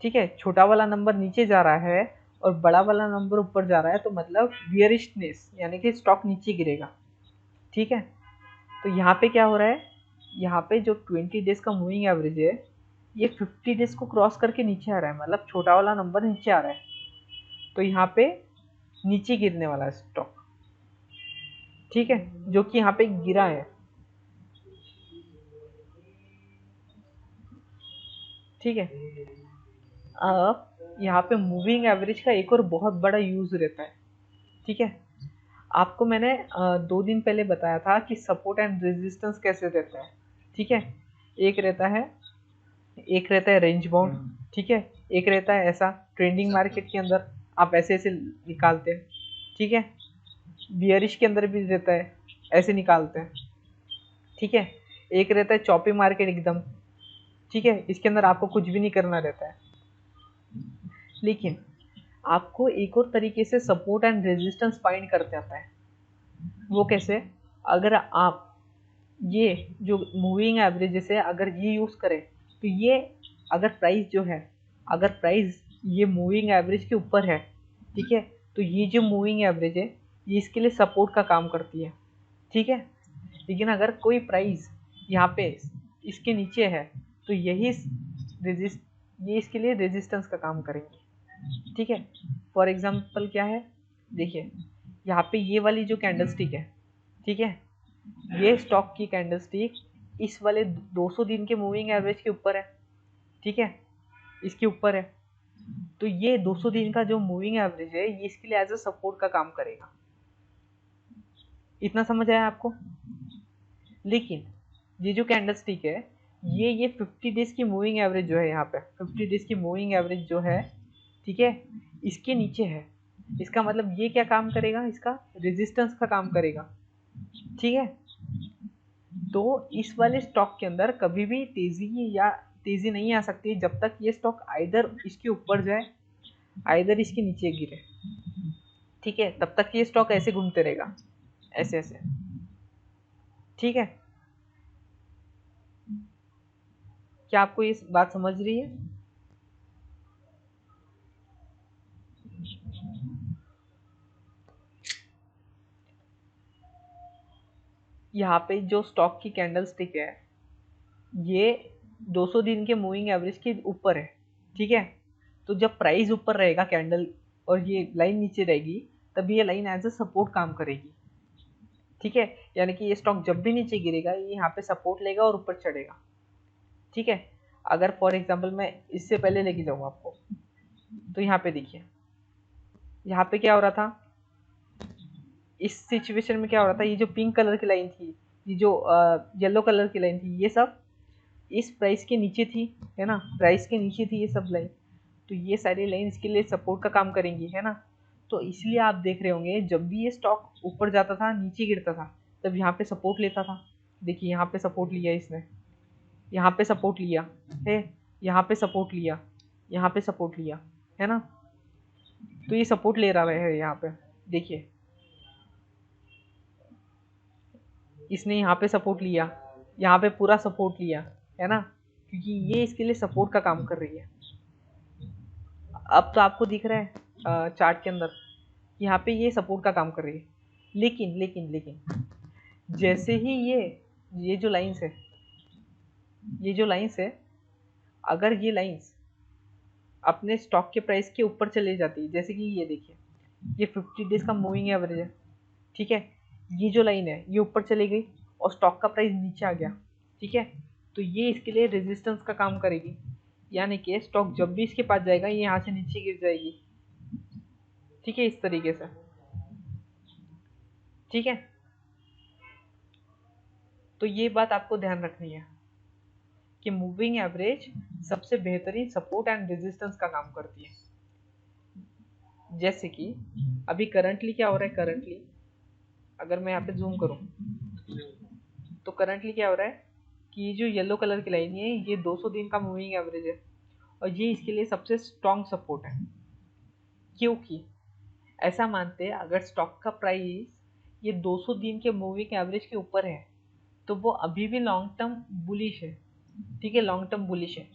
ठीक है, छोटा वाला नंबर नीचे जा रहा है और बड़ा वाला नंबर ऊपर जा रहा है, तो मतलब बियरिशनेस यानी कि स्टॉक नीचे गिरेगा, ठीक है। तो यहाँ पे क्या हो रहा है, यहाँ पे जो 20 डेज का मूविंग एवरेज है ये 50 डेज को क्रॉस करके नीचे आ रहा है, मतलब छोटा वाला नंबर नीचे आ रहा है, तो यहाँ पे नीचे गिरने वाला है स्टॉक, ठीक है, जो कि यहाँ पे गिरा है, ठीक है। अब यहाँ पे मूविंग एवरेज का एक और बहुत बड़ा यूज रहता है, ठीक है। आपको मैंने 2 दिन पहले बताया था कि सपोर्ट एंड रेजिस्टेंस कैसे रहता है, ठीक है। एक रहता है एक रहता है रेंज बाउंड, ठीक है। एक रहता है ऐसा ट्रेंडिंग मार्केट के अंदर आप ऐसे ऐसे निकालते हैं, ठीक है। बियरिश के अंदर भी रहता है, ऐसे निकालते हैं, ठीक है। एक रहता है चॉपी मार्केट एकदम, ठीक है, इसके अंदर आपको कुछ भी नहीं करना रहता है। लेकिन आपको एक और तरीके से सपोर्ट एंड रेजिस्टेंस फाइंड करते आता है। वो कैसे? अगर आप ये जो मूविंग एवरेजेस है अगर ये यूज़ करें तो ये अगर प्राइस जो है, अगर प्राइस ये मूविंग एवरेज के ऊपर है, ठीक है, तो ये जो मूविंग एवरेज है ये इसके लिए सपोर्ट का काम करती है, ठीक है। लेकिन अगर कोई प्राइस यहाँ पे इसके नीचे है तो यही रेजिस्ट ये इसके लिए रेजिस्टेंस का काम करेंगे, ठीक है। फॉर एग्जांपल क्या है, देखिए यहाँ पे ये वाली जो कैंडलस्टिक है, ठीक है, ये स्टॉक की कैंडलस्टिक इस वाले 200 दिन के मूविंग एवरेज के ऊपर है, ठीक है, इसके ऊपर है। तो ये 200 दिन का जो मूविंग एवरेज है ये इसके लिए एज अ सपोर्ट का काम करेगा। इतना समझ आया आपको? लेकिन ये जो कैंडलस्टिक है ये 50 डेज की मूविंग एवरेज जो है, यहाँ पे 50 डेज की मूविंग एवरेज जो है, ठीक है, इसके नीचे है। इसका मतलब ये क्या काम करेगा, इसका रेजिस्टेंस का काम करेगा, ठीक है। तो इस वाले स्टॉक के अंदर कभी भी तेजी नहीं आ सकती जब तक ये स्टॉक आइदर इसके ऊपर जाए आइदर इसके नीचे गिरे, ठीक है। तब तक ये स्टॉक ऐसे घूमते रहेगा, ऐसे ऐसे, ठीक है। क्या आपको ये बात समझ रही है? यहाँ पे जो स्टॉक की कैंडल स्टिक है ये 200 दिन के मूविंग एवरेज के ऊपर है, ठीक है। तो जब प्राइस ऊपर रहेगा कैंडल और ये लाइन नीचे रहेगी तब ये लाइन एज अ सपोर्ट काम करेगी, ठीक है। यानी कि ये स्टॉक जब भी नीचे गिरेगा ये यहाँ पे सपोर्ट लेगा और ऊपर चढ़ेगा, ठीक है। अगर फॉर एग्जांपल मैं इससे पहले लेके जाऊँ आपको, तो यहाँ पे देखिए, यहाँ पे क्या हो रहा था, इस सिचुएशन में क्या हो रहा था, ये जो पिंक कलर की लाइन थी, ये जो येलो कलर की लाइन थी, ये सब इस प्राइस के नीचे थी, है ना, प्राइस के नीचे थी ये सब लाइन। तो ये सारी लाइन इसके लिए सपोर्ट का काम करेंगी, है ना। तो इसलिए आप देख रहे होंगे जब भी ये स्टॉक ऊपर जाता था नीचे गिरता था तब यहाँ पे सपोर्ट लेता था। देखिए यहाँ पे सपोर्ट लिया इसने, यहाँ पे सपोर्ट लिया है, यहाँ पे सपोर्ट लिया, यहाँ पे सपोर्ट लिया, है ना। तो ये सपोर्ट ले रहा है यहाँ पे, देखिए इसने यहाँ पे सपोर्ट लिया, यहाँ पे पूरा सपोर्ट लिया, है ना, क्योंकि ये इसके लिए सपोर्ट का काम कर रही है। अब तो आपको दिख रहा है चार्ट के अंदर यहाँ पे ये सपोर्ट का काम कर रही है। लेकिन लेकिन लेकिन जैसे ही ये जो लाइंस है, ये जो लाइंस है, अगर ये लाइंस अपने स्टॉक के प्राइस के ऊपर चले जाती है, जैसे कि ये देखिए ये 50 डेज का मूविंग एवरेज है, ठीक है, ये जो लाइन है ये ऊपर चली गई और स्टॉक का प्राइस नीचे आ गया, ठीक है, तो ये इसके लिए रेजिस्टेंस का काम करेगी। यानी कि स्टॉक जब भी इसके पास जाएगा ये यहाँ से नीचे गिर जाएगी, ठीक है, इस तरीके से, ठीक है। तो ये बात आपको ध्यान रखनी है कि मूविंग एवरेज सबसे बेहतरीन सपोर्ट एंड रेजिस्टेंस का काम करती है। जैसे कि अभी करंटली क्या हो रहा है, करंटली अगर मैं यहाँ पे जूम करूँ तो करंटली क्या हो रहा है कि ये जो येलो कलर की लाइन है ये 200 दिन का मूविंग एवरेज है और ये इसके लिए सबसे स्ट्रॉन्ग सपोर्ट है। क्योंकि ऐसा मानते हैं अगर स्टॉक का प्राइस ये 200 दिन के मूविंग एवरेज के ऊपर है तो वो अभी भी लॉन्ग टर्म बुलिश है, ठीक है, लॉन्ग टर्म बुलिश है।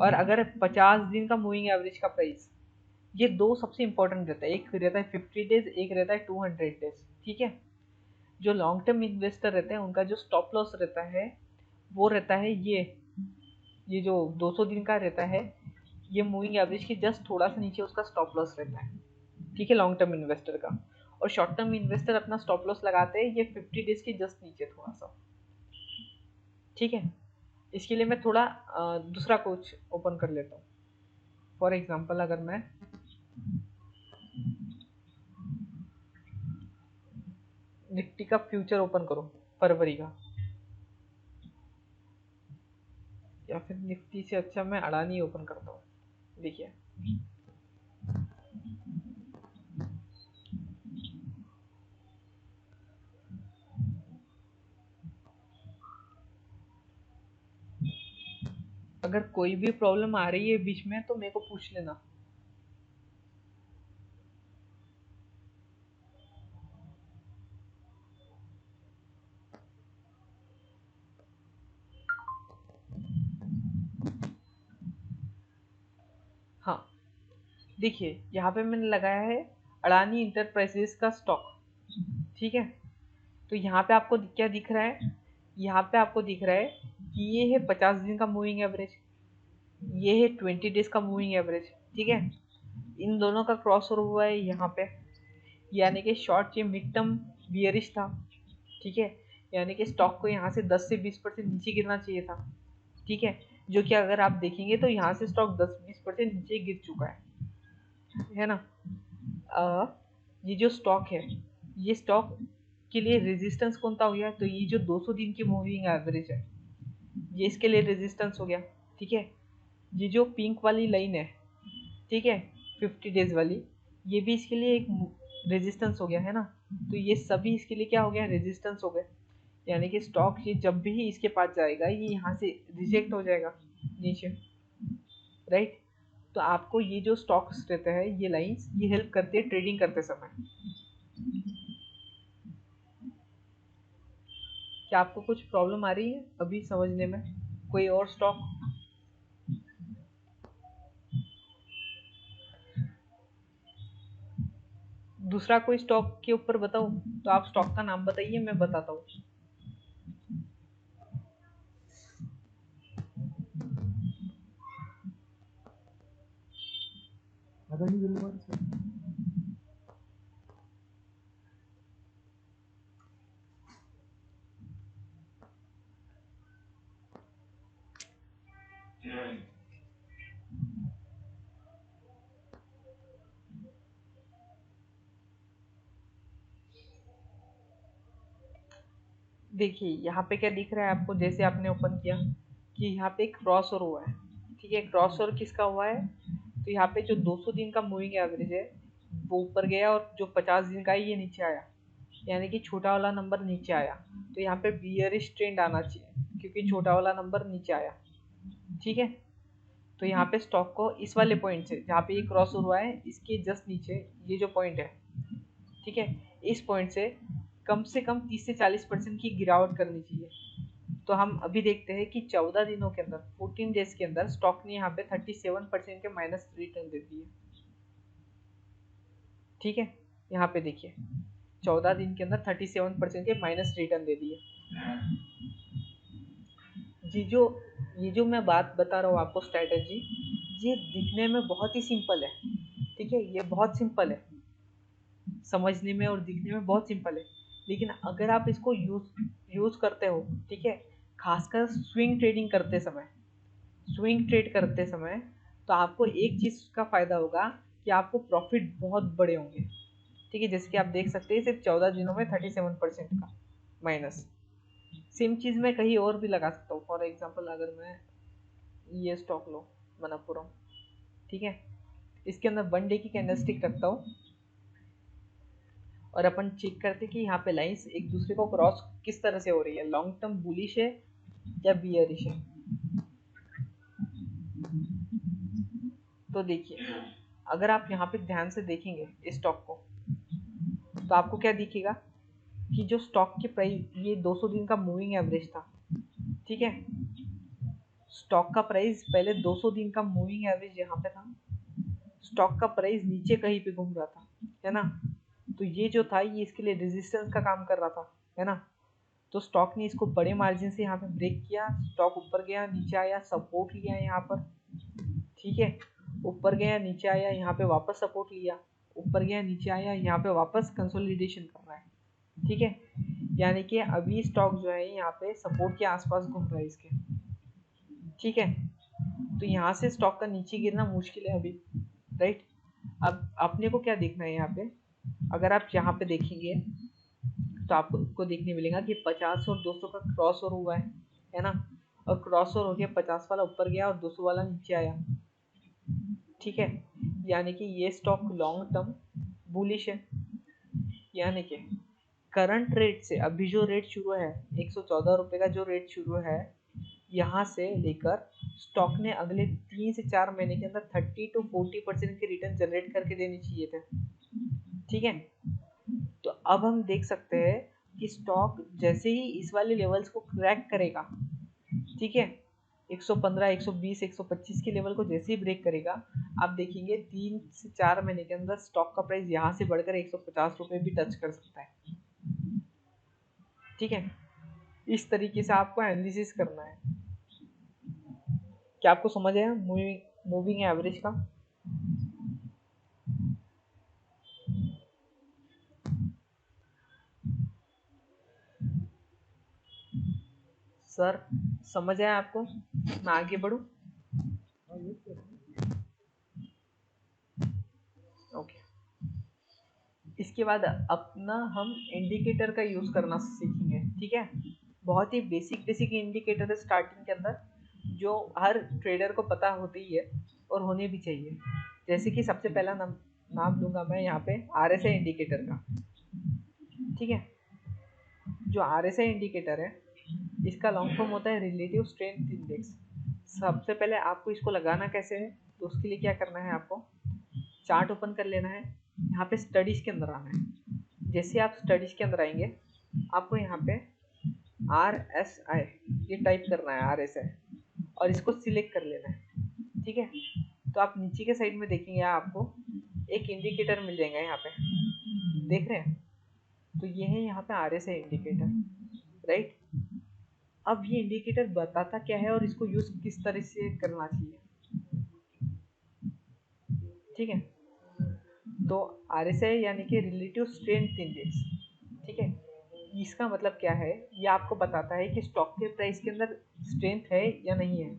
और अगर 50 दिन का मूविंग एवरेज का प्राइस, ये दो सबसे इंपॉर्टेंट रहता है, एक रहता है 50 डेज, एक रहता है 200 डेज, ठीक है। जो लॉन्ग टर्म इन्वेस्टर रहते हैं उनका जो स्टॉप लॉस रहता है वो रहता है ये जो 200 दिन का रहता है ये मूविंग एवरेज के जस्ट थोड़ा सा नीचे उसका स्टॉप लॉस रहता है, ठीक है, लॉन्ग टर्म इन्वेस्टर का। और शॉर्ट टर्म इन्वेस्टर अपना स्टॉप लॉस लगाते हैं ये 50 डेज के जस्ट नीचे थोड़ा सा, ठीक है। इसके लिए मैं थोड़ा दूसरा कुछ ओपन कर लेता हूँ। फॉर एग्जांपल अगर मैं निफ्टी का फ्यूचर ओपन करो फरवरी का, या फिर निफ्टी से अच्छा मैं अडानी ओपन करता हूँ। देखिए अगर कोई भी प्रॉब्लम आ रही है बीच में तो मेरे को पूछ लेना। हाँ देखिए यहाँ पे मैंने लगाया है अडानी इंटरप्राइजेस का स्टॉक, ठीक है। तो यहाँ पे आपको क्या दिख रहा है, यहाँ पे आपको दिख रहा है कि ये है 50 दिन का मूविंग एवरेज, ये है 20 डेज का मूविंग एवरेज, ठीक है। इन दोनों का क्रॉस ओवर हुआ है यहाँ पे, यानी कि शॉर्ट ये मिड टर्म बियरिश था, ठीक है। यानी कि स्टॉक को यहाँ से 10 से 20% नीचे गिरना चाहिए था, ठीक है। जो कि अगर आप देखेंगे तो यहाँ से स्टॉक 10-20% नीचे गिर चुका है ना। ये जो स्टॉक है, ये स्टॉक के लिए रेजिस्टेंस कौन सा हो गया, तो ये जो 200 दिन की मूविंग एवरेज है ये इसके लिए रेजिस्टेंस हो गया, ठीक है। ये जो पिंक वाली लाइन है, ठीक है, 50 डेज वाली, ये भी इसके लिए एक रेजिस्टेंस हो गया है ना। तो ये सभी इसके लिए क्या हो गया, रेजिस्टेंस हो गए। यानी कि स्टॉक ये जब भी इसके पास जाएगा ये यहाँ से रिजेक्ट हो जाएगा नीचे, राइट। तो आपको ये जो स्टॉक्स रहते हैं ये लाइंस ये हेल्प करती है ट्रेडिंग करते समय। क्या आपको कुछ प्रॉब्लम आ रही है अभी समझने में, कोई और स्टॉक? दूसरा कोई स्टॉक के ऊपर बताऊं तो आप स्टॉक का नाम बताइए, मैं बताता हूँ। देखिए यहाँ पे क्या दिख रहा है आपको, जैसे आपने ओपन किया कि यहाँ पे एक क्रॉस ओवर हुआ है, ठीक है। क्रॉस ओवर किसका हुआ है, तो यहाँ पे जो 200 दिन का मूविंग एवरेज है वो ऊपर गया और जो 50 दिन का है ये नीचे आया, यानी कि छोटा वाला नंबर नीचे आया। तो यहाँ पे बियरिश ट्रेंड आना चाहिए क्योंकि छोटा वाला नंबर नीचे आया, ठीक है। तो यहाँ पे स्टॉक को इस वाले पॉइंट से जहाँ पे ये क्रॉस ओवर हुआ है इसके जस्ट नीचे ये जो पॉइंट है, ठीक है, इस पॉइंट से कम 30 से 40% की गिरावट करनी चाहिए। तो हम अभी देखते हैं कि 14 दिनों के अंदर 14 डेज के अंदर स्टॉक ने यहाँ पे 37% के माइनस रिटर्न दे दिए, ठीक है। यहाँ पे देखिए 14 दिन के अंदर 37% के माइनस रिटर्न दे दिए। जी जो ये जो मैं बात बता रहा हूँ आपको स्ट्रैटेजी, ये दिखने में बहुत ही सिंपल है, ठीक है, ये बहुत सिंपल है समझने में और दिखने में बहुत सिंपल है। लेकिन अगर आप इसको यूज करते हो, ठीक है, खासकर स्विंग ट्रेड करते समय तो आपको एक चीज का फायदा होगा कि आपको प्रॉफिट बहुत बड़े होंगे, ठीक है। जैसे कि आप देख सकते हैं सिर्फ 14 दिनों में 37% का माइनस। सेम चीज मैं कहीं और भी लगा सकता हूँ। फॉर एग्जाम्पल अगर मैं ये स्टॉक लो मनप्पुरम, ठीक है, इसके अंदर 1 डे की कैंडलस्टिक रखता हूँ और अपन चेक करते कि यहाँ पे लाइंस एक दूसरे को क्रॉस किस तरह से हो रही है, लॉन्ग टर्म बुलिश है या बियरिश है। तो देखिए अगर आप यहाँ पे ध्यान से देखेंगे इस स्टॉक को तो आपको क्या दिखेगा कि जो स्टॉक की प्राइस ये 200 दिन का मूविंग एवरेज था, ठीक है। स्टॉक का प्राइस पहले 200 दिन का मूविंग एवरेज यहाँ पे था, स्टॉक का प्राइस नीचे कहीं पे घूम रहा था, है ना। तो ये जो था ये इसके लिए रेजिस्टेंस का काम कर रहा था, है ना। तो स्टॉक ने इसको बड़े मार्जिन से यहाँ पे ब्रेक किया, स्टॉक ऊपर गया नीचे आया, सपोर्ट लिया यहाँ पर, ठीक है, ऊपर गया नीचे आया, यहाँ पे वापस सपोर्ट लिया, ऊपर गया नीचे आया, यहाँ पे वापस कंसोलिडेशन कर रहा है, ठीक है। यानी कि अभी स्टॉक जो है यहाँ पे सपोर्ट के आसपास घूम रहा है इसके, ठीक है। तो यहाँ से स्टॉक का नीचे गिरना मुश्किल है अभी, राइट। अब अपने को क्या देखना है यहाँ पे, अगर आप यहाँ पे देखेंगे तो आपको देखने मिलेगा कि 50 और 200 का क्रॉस ओवर हुआ है ना, और क्रॉस ओवर हो गया, 50 वाला ऊपर गया और 200 वाला नीचे आया, ठीक है, यानी कि ये स्टॉक लॉन्ग टर्म बुलिश है। यानी कि करंट रेट से अभी जो रेट शुरू है 114 रुपये का जो रेट शुरू है, यहाँ से लेकर स्टॉक ने अगले 3 से 4 महीने के अंदर 30 to 40% के रिटर्न जनरेट करके देने चाहिए थे, ठीक है। तो अब हम देख सकते हैं कि स्टॉक जैसे ही इस वाले लेवल्स को क्रैक करेगा, ठीक है, 115, 120, 125 के लेवल को जैसे ही ब्रेक करेगा, आप देखेंगे 3 से 4 महीने के अंदर स्टॉक का प्राइस यहाँ से बढ़कर 150 रुपये भी टच कर सकता है, ठीक है। इस तरीके से आपको एनालिसिस करना है। क्या आपको समझ आया मूविंग एवरेज का? सर समझ आया आपको? मैं आगे बढ़ूं? ओके। इसके बाद अपना हम इंडिकेटर का यूज करना सीखेंगे, ठीक है। बहुत ही बेसिक इंडिकेटर है स्टार्टिंग के अंदर, जो हर ट्रेडर को पता होती ही है और होने भी चाहिए। जैसे कि सबसे पहला नाम लूंगा मैं यहाँ पे RSI इंडिकेटर का, ठीक है। जो RSI इंडिकेटर है, इसका लॉन्ग फॉर्म होता है रिलेटिव स्ट्रेंथ इंडेक्स। सबसे पहले आपको इसको लगाना कैसे है, तो उसके लिए क्या करना है, आपको चार्ट ओपन कर लेना है, यहाँ पे स्टडीज के अंदर आना है। जैसे आप स्टडीज के अंदर आएंगे, आपको यहाँ पे RSI ये टाइप करना है, RSI, और इसको सिलेक्ट कर लेना है, ठीक है। तो आप नीचे के साइड में देखेंगे आपको एक इंडिकेटर मिल जाएगा, यहाँ पे देख रहे हैं, तो ये है यहाँ पे RSI इंडिकेटर, राइट। अब ये इंडिकेटर बताता क्या है और इसको यूज किस तरह से करना चाहिए, ठीक है। तो RSI यानी कि रिलेटिव स्ट्रेंथ इंडेक्स, ठीक है, इसका मतलब क्या है, ये आपको बताता है कि स्टॉक के प्राइस के अंदर स्ट्रेंथ है या नहीं है,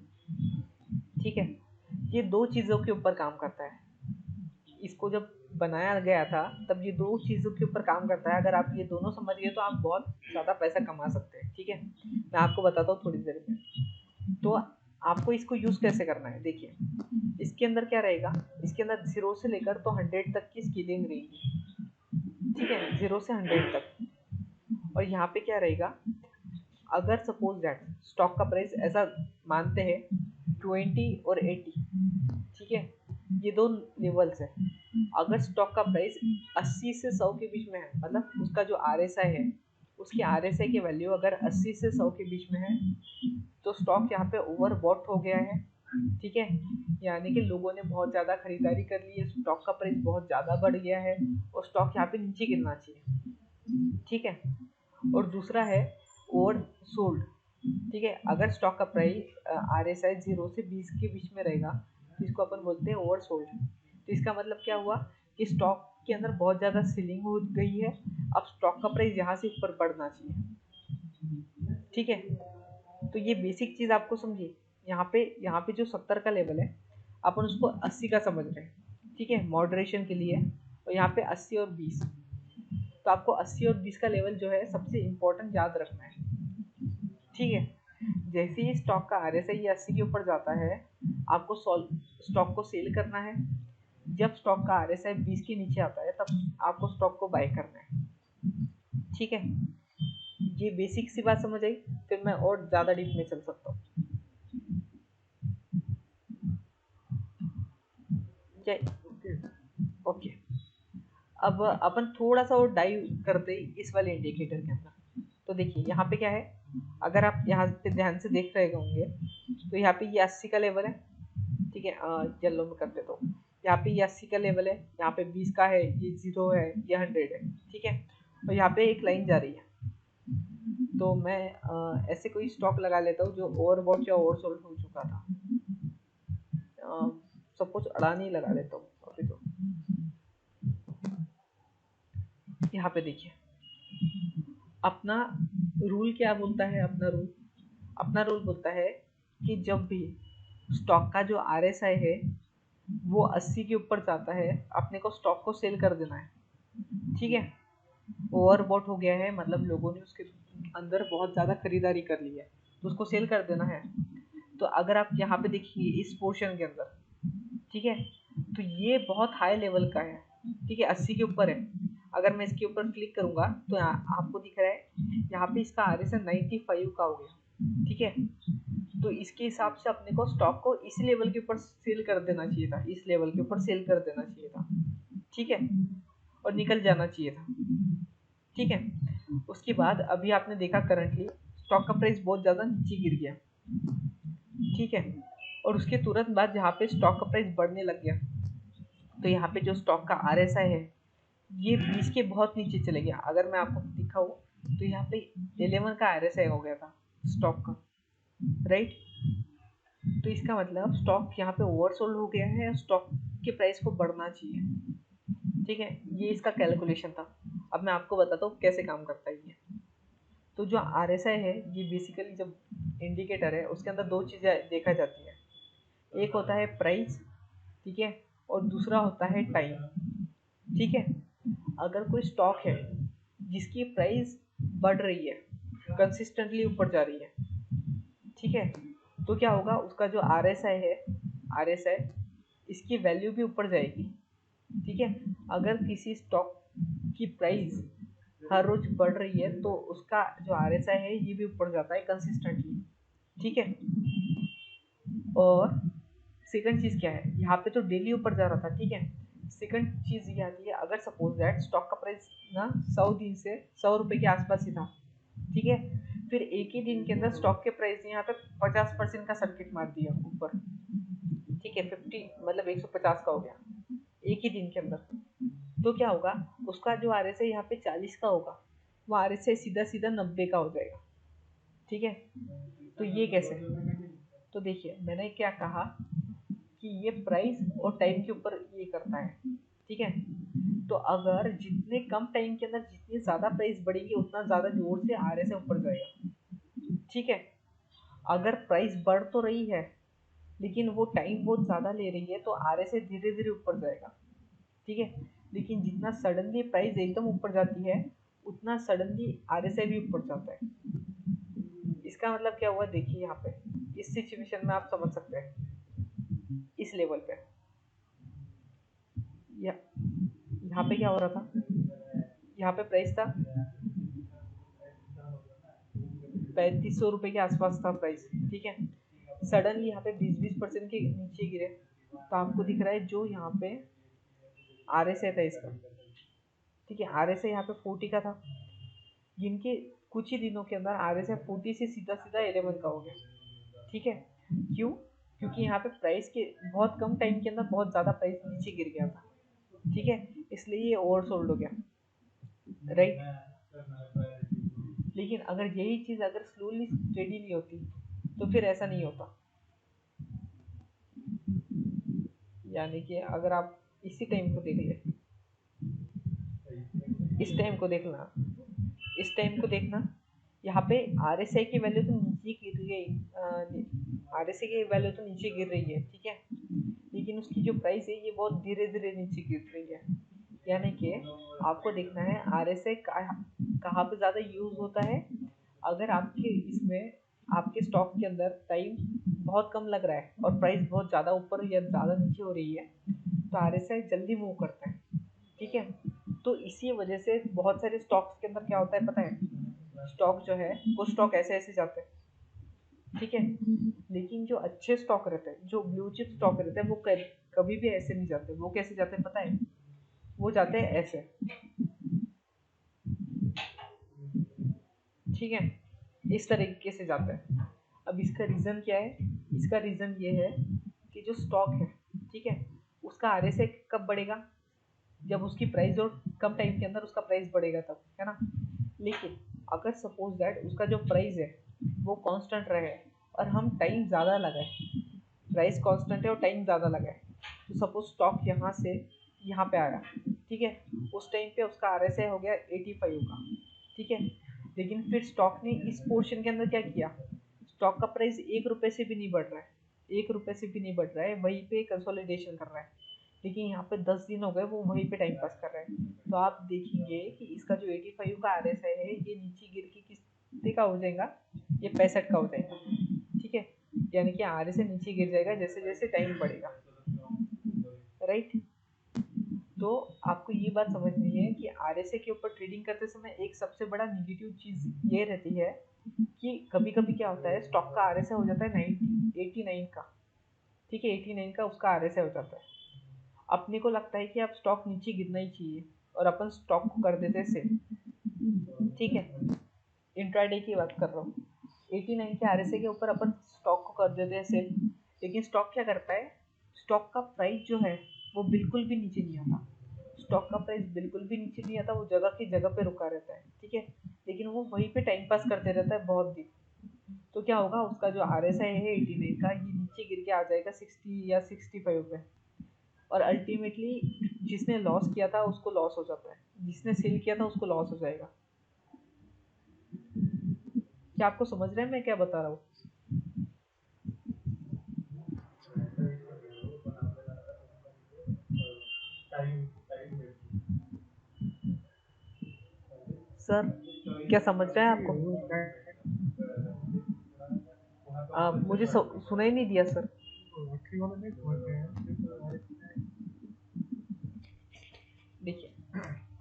ठीक है। ये दो चीज़ों के ऊपर काम करता है। इसको जब बनाया गया था तब ये दो चीज़ों के ऊपर काम करता है। अगर आप ये दोनों समझ गए तो आप बहुत ज़्यादा पैसा कमा सकते हैं, ठीक है। मैं आपको बताता हूँ थोड़ी देर में। तो आपको इसको यूज़ कैसे करना है, देखिए इसके अंदर क्या रहेगा, इसके अंदर 0 से लेकर तो 100 तक की स्केलिंग रहेगी, ठीक है, 0 से 100 तक। और यहाँ पे क्या रहेगा, अगर सपोज दैट स्टॉक का प्राइस ऐसा मानते हैं 20 और 80, ठीक है, ये दो लेवल्स है। अगर स्टॉक का प्राइस 80 से 100 के बीच में है, मतलब उसका जो RSI है, उसकी RSI की वैल्यू अगर 80 से 100 के बीच में है, तो स्टॉक यहाँ पे ओवरबॉट हो गया है, ठीक है, यानी कि लोगों ने बहुत ज़्यादा खरीदारी कर ली है, स्टॉक का प्राइस बहुत ज़्यादा बढ़ गया है और स्टॉक यहाँ पे नीचे गिरना चाहिए, ठीक है। और दूसरा है ओवर सोल्ड, ठीक है। अगर स्टॉक का प्राइस RSI 0 से 20 के बीच में रहेगा, तो इसको अपन बोलते हैं ओवर सोल्ड। तो इसका मतलब क्या हुआ कि स्टॉक के अंदर बहुत ज़्यादा सेलिंग हो गई है, अब स्टॉक का प्राइस यहाँ से ऊपर बढ़ना चाहिए, ठीक है। तो ये बेसिक चीज़ आपको समझिए। यहाँ पे जो 70 का लेवल है, अपन उसको 80 का समझ रहे हैं, ठीक है, मॉडरेशन के लिए। और यहाँ पे 80 और 20, तो आपको 80 और 20 का लेवल जो है सबसे इम्पोर्टेंट याद रखना है, ठीक है। जैसे ही स्टॉक का RSI ये 80 के ऊपर जाता है, आपको स्टॉक को सेल करना है। जब स्टॉक का RSI 20 के नीचे आता है, तब आपको स्टॉक को बाय करना है, ठीक है। ये बेसिक सी बात समझ आई, फिर मैं और ज़्यादा डीप में चल सकता हूँ। ओके, अब अपन थोड़ा सा और डाइव करते इस वाले इंडिकेटर के अंदर। तो देखिए यहाँ पे क्या है, अगर आप यहाँ पे ध्यान से देख रहे होंगे, तो यहाँ पे ये 80 का लेवल है, ठीक है, येलो में करते तो यहाँ पे ये 80 का लेवल है, यहाँ पे 20 का है, ये 0 है, ये 100 है, ठीक है। और यहाँ पे एक लाइन जा रही है, तो मैं ऐसे कोई स्टॉक लगा लेता हूँ जो ओवरबॉट या ओवरसोल्ड हो चुका था। सपोज अडानी लगा लेता हूँ अभी। तो यहाँ पे देखिए अपना रूल क्या बोलता है, अपना रूल बोलता है कि जब भी स्टॉक का जो RSI है वो 80 के ऊपर जाता है, अपने को स्टॉक को सेल कर देना है, ठीक है। ओवरबॉट हो गया है, मतलब लोगों ने उसके अंदर बहुत ज़्यादा खरीदारी कर ली है, तो उसको सेल कर देना है। तो अगर आप यहाँ पे देखिए इस पोर्शन के अंदर, ठीक है, तो ये बहुत हाई लेवल का है, ठीक है, 80 के ऊपर है। अगर मैं इसके ऊपर क्लिक करूंगा तो यहाँ आपको दिख रहा है, यहाँ पे इसका RSI 95 का हो गया, ठीक है। तो इसके हिसाब से अपने को स्टॉक को इस लेवल के ऊपर सेल कर देना चाहिए था, इस लेवल के ऊपर सेल कर देना चाहिए था, ठीक है, और निकल जाना चाहिए था, ठीक है। उसके बाद अभी आपने देखा करंटली स्टॉक का प्राइस बहुत ज़्यादा नीचे गिर गया, ठीक है, और उसके तुरंत बाद जहाँ पे स्टॉक का प्राइस बढ़ने लग गया, तो यहाँ पे जो स्टॉक का RSI है ये 20 के बहुत नीचे चले गया। अगर मैं आपको दिखाऊँ तो यहाँ पे 11 का RSI हो गया था स्टॉक का, राइट। तो इसका मतलब स्टॉक यहाँ पे ओवरसोल्ड हो गया है, स्टॉक के प्राइस को बढ़ना चाहिए, ठीक है। ये इसका कैलकुलेशन था। अब मैं आपको बताता हूँ कैसे काम करता है ये। तो जो RSI है ये बेसिकली जब इंडिकेटर है उसके अंदर दो चीज़ें देखा जाती है, एक होता है प्राइस, ठीक है, और दूसरा होता है टाइम, ठीक है। अगर कोई स्टॉक है जिसकी प्राइस बढ़ रही है, कंसिस्टेंटली ऊपर जा रही है, ठीक है, तो क्या होगा, उसका जो RSI है, RSI इसकी वैल्यू भी ऊपर जाएगी, ठीक है। अगर किसी स्टॉक की प्राइस हर रोज बढ़ रही है तो उसका जो RSI है ये भी ऊपर जाता है कंसिस्टेंटली, ठीक है। और सेकंड चीज़ क्या है, यहाँ पे तो डेली ऊपर जा रहा था, ठीक है। सेकंड चीज़ ये आती है, अगर सपोज दैट स्टॉक का प्राइस ना 100 दिन से 100 रुपये के आसपास ही था, ठीक है, फिर एक ही दिन के अंदर स्टॉक के प्राइस ने यहाँ पे 50% का सर्किट मार दिया ऊपर, ठीक है, 50 मतलब 150 का हो गया एक ही दिन के अंदर। तो क्या होगा, उसका जो RSI यहाँ पे 40 का होगा, वो RSI सीधा सीधा 90 का हो जाएगा, ठीक है। तो ये कैसे, तो देखिए मैंने क्या कहा कि ये प्राइस और टाइम के ऊपर ये करता है, ठीक है। तो अगर जितने कम टाइम के अंदर जितनी ज़्यादा प्राइस बढ़ेगी उतना ज़्यादा जोर से RSI ऊपर जाएगा, ठीक है। अगर प्राइस बढ़ तो रही है लेकिन वो टाइम बहुत ज़्यादा ले रही है तो RSI धीरे धीरे ऊपर जाएगा, ठीक है। लेकिन जितना सडनली प्राइस एकदम ऊपर जाती है उतना सडनली RSI भी ऊपर जाता है। इसका मतलब क्या हुआ, देखिए यहाँ पे इस सिचुएशन में आप समझ सकते हैं, इस लेवल पे या यहाँ पे क्या हो रहा था, यहाँ पे प्राइस था 3500 रुपये के आसपास था प्राइस, ठीक है। सडनली यहाँ पे 20% के नीचे गिरे, तो आपको दिख रहा है जो यहाँ पे RSI था इसका, ठीक है, RSI यहाँ पे 40 का था, जिनके कुछ ही दिनों के अंदर RSI 40 से सीधा सीधा 11 का हो गया, ठीक है। क्यों, क्योंकि यहाँ पे प्राइस के बहुत कम टाइम के अंदर बहुत ज़्यादा प्राइस नीचे गिर गया था, ठीक है, इसलिए ये ओवरसोल्ड हो गया, राइट। लेकिन अगर यही चीज़ अगर स्लोली स्टेडी नहीं होती तो फिर ऐसा नहीं होता। यानी कि अगर आप इसी टाइम को देख ले, इस टाइम को देखना, इस टाइम को देखना, यहाँ पे RSI की वैल्यू तो नीचे गिर गई, RSI की वैल्यू तो नीचे गिर रही है, ठीक है, लेकिन उसकी जो प्राइस है ये बहुत धीरे धीरे नीचे गिर रही है। यानी कि आपको देखना है RSI कहाँ पे ज़्यादा यूज़ होता है, अगर आपके इसमें आपके स्टॉक के अंदर टाइम बहुत कम लग रहा है और प्राइस बहुत ज़्यादा ऊपर या ज़्यादा नीचे हो रही है तो RSI जल्दी मूव करता है, ठीक है। तो इसी वजह से बहुत सारे स्टॉक्स के अंदर क्या होता है पता है, स्टॉक जो है वो स्टॉक ऐसे ऐसे जाते हैं, ठीक है। लेकिन जो अच्छे स्टॉक रहते हैं, जो ब्लू चिप स्टॉक रहते हैं, वो कभी भी ऐसे नहीं जाते, वो कैसे जाते हैं पता है, वो जाते हैं ऐसे, ठीक है, इस तरीके से जाता है। अब इसका रीज़न क्या है, इसका रीज़न ये है कि जो स्टॉक है, ठीक है, उसका RSI कब बढ़ेगा, जब उसकी प्राइस और कम टाइम के अंदर उसका प्राइस बढ़ेगा तब, है ना। लेकिन अगर सपोज दैट उसका जो प्राइस है वो कांस्टेंट रहे और हम टाइम ज़्यादा लगाए, प्राइस कांस्टेंट है और टाइम ज़्यादा लगाए, तो सपोज स्टॉक यहाँ से यहाँ पे आया, ठीक है, उस टाइम पे उसका RSI हो गया 85 का, ठीक है। लेकिन फिर स्टॉक ने इस पोर्शन के अंदर क्या किया, स्टॉक का प्राइस 1 रुपये से भी नहीं बढ़ रहा है, 1 रुपये से भी नहीं बढ़ रहा है, वहीं पे कंसोलिडेशन कर रहा है, लेकिन यहाँ पे 10 दिन हो गए वो वहीं पे टाइम पास कर रहा है। तो आप देखेंगे कि इसका जो 85 का RSI है ये नीचे गिर के कितने का हो जाएगा, ये 65 का हो जाएगा। ठीक है, यानी कि RSI नीचे गिर जाएगा जैसे जैसे टाइम बढ़ेगा, राइट। तो आपको ये बात समझनी है कि RSI के ऊपर ट्रेडिंग करते समय एक सबसे बड़ा निगेटिव चीज ये रहती है कि कभी कभी क्या होता है, स्टॉक का RSI हो जाता है 90 89 का। ठीक है, 89 का उसका RSI हो जाता है। अपने को लगता है कि अब स्टॉक नीचे गिरना ही चाहिए और अपन स्टॉक को कर देते हैं सेल। ठीक है, इंट्राडे की बात कर रहा हूँ। 89 के RSI के ऊपर अपन स्टॉक को कर देते हैं सेल, लेकिन स्टॉक क्या करता है, स्टॉक का प्राइस जो है वो बिल्कुल भी नीचे नहीं आता। स्टॉक का प्राइस बिल्कुल भी नीचे नहीं आता, वो जगह की जगह पे रुका रहता है। ठीक है, लेकिन वो वहीं पे टाइम पास करते रहता है बहुत दिन। तो क्या होगा, उसका जो RSI है 89 का, ये नीचे गिर के आ जाएगा 60 या 65 पे। और अल्टीमेटली जिसने लॉस किया था उसको लॉस हो जाता है, जिसने सेल किया था उसको लॉस हो जाएगा। क्या आपको समझ रहे हैं मैं क्या बता रहा हूँ? सर क्या समझ रहे हैं आपको? मुझे सुना ही नहीं दिया सर। देखिए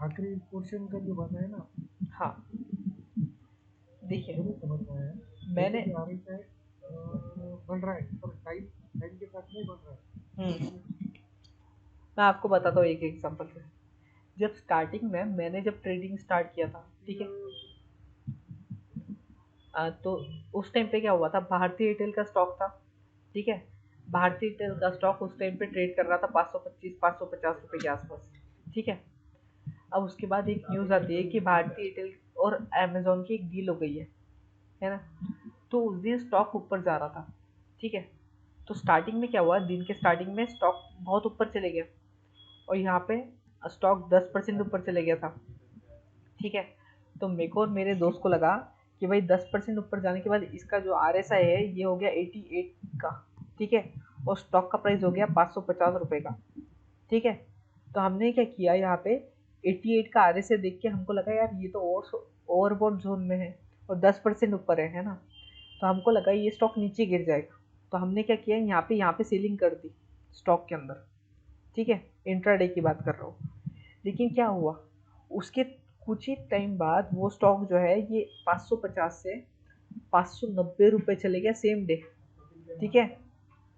आखिरी पोर्शन का जो बताया ना, हाँ देखिए जरूर समझ में आया। मैंने जैसे कि RSI बढ़ रहा है पर टाइम टाइम के साथ नहीं बढ़ रहा है। मैं आपको बताता हूँ एक एग्जांपल से। जब स्टार्टिंग में मैंने जब ट्रेडिंग स्टार्ट किया था, ठीक है, तो उस टाइम पे क्या हुआ था, भारतीय एयरटेल का स्टॉक था। ठीक है, भारतीय एयरटेल का स्टॉक उस टाइम पे ट्रेड कर रहा था 525-550 रुपए के आसपास। ठीक है, अब उसके बाद एक न्यूज़ आती है कि भारतीय एयरटेल और अमेजोन की एक डील हो गई है ना। तो उस दिन स्टॉक ऊपर जा रहा था। ठीक है, तो स्टार्टिंग में क्या हुआ, दिन के स्टार्टिंग में स्टॉक बहुत ऊपर चले गया और यहाँ पे स्टॉक 10% ऊपर चले गया था। ठीक है, तो मेरे को और मेरे दोस्त को लगा कि भाई 10% ऊपर जाने के बाद इसका जो RSI है ये हो गया 88 का। ठीक है, और स्टॉक का प्राइस हो गया 550 रुपये का। ठीक है, तो हमने क्या किया, यहाँ पे 88 का RSI देख के हमको लगा यार ये तो ओवरबॉट जोन में है और 10% ऊपर है ना। तो हमको लगा ये स्टॉक नीचे गिर जाएगा। तो हमने क्या किया, यहाँ पे सेलिंग कर दी स्टॉक के अंदर। ठीक है, इंट्राडे की बात कर रहा हूँ। लेकिन क्या हुआ, उसके कुछ ही टाइम बाद वो स्टॉक जो है ये 550 से 590 रुपये चले गया सेम डे। ठीक है,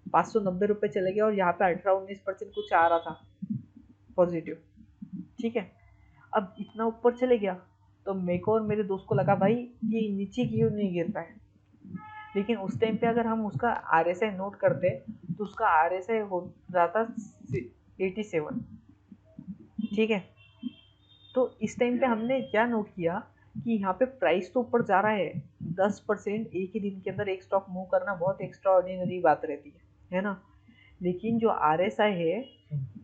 590 रुपये चले गया और यहाँ पे 18-19% कुछ आ रहा था पॉजिटिव। ठीक है, अब इतना ऊपर चले गया तो मेरे को और मेरे दोस्त को लगा भाई ये नीचे क्यों नहीं गिरता है। लेकिन उस टाइम पे अगर हम उसका RSI नोट करते तो उसका RSI हो जाता 87। ठीक है, तो इस टाइम पे हमने क्या नोट किया कि यहाँ पे प्राइस तो ऊपर जा रहा है, 10% एक ही दिन के अंदर एक स्टॉक मूव करना बहुत एक्स्ट्रा ऑर्डिनरी बात रहती है ना। लेकिन जो RSI है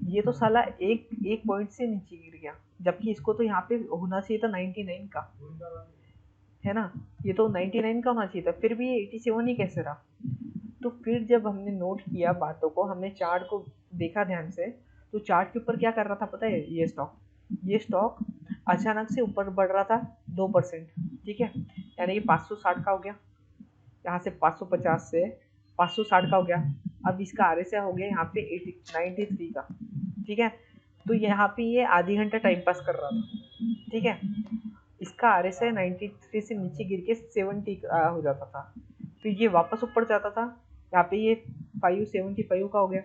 ये तो साला एक एक पॉइंट से नीचे गिर गया, जबकि इसको तो यहाँ पे होना चाहिए था 99 का, है ना। ये तो 99 का होना चाहिए था, फिर भी ये 87 ही कैसे रहा। तो फिर जब हमने नोट किया बातों को, हमने चार्ट को देखा ध्यान से, तो चार्ट के ऊपर क्या कर रहा था पता है, ये स्टॉक अचानक से ऊपर बढ़ रहा था 2%। ठीक है, यानी कि 560 का हो गया, यहाँ से 550 से 560 का हो गया। अब इसका RSI हो गया यहाँ पे 93 का। ठीक है, तो यहाँ पे ये आधी घंटा टाइम पास कर रहा था। ठीक है, इसका RSI 93 से नीचे गिर के 70 हो जाता था, फिर ये वापस ऊपर जाता था, यहाँ पे ये 575 का हो गया,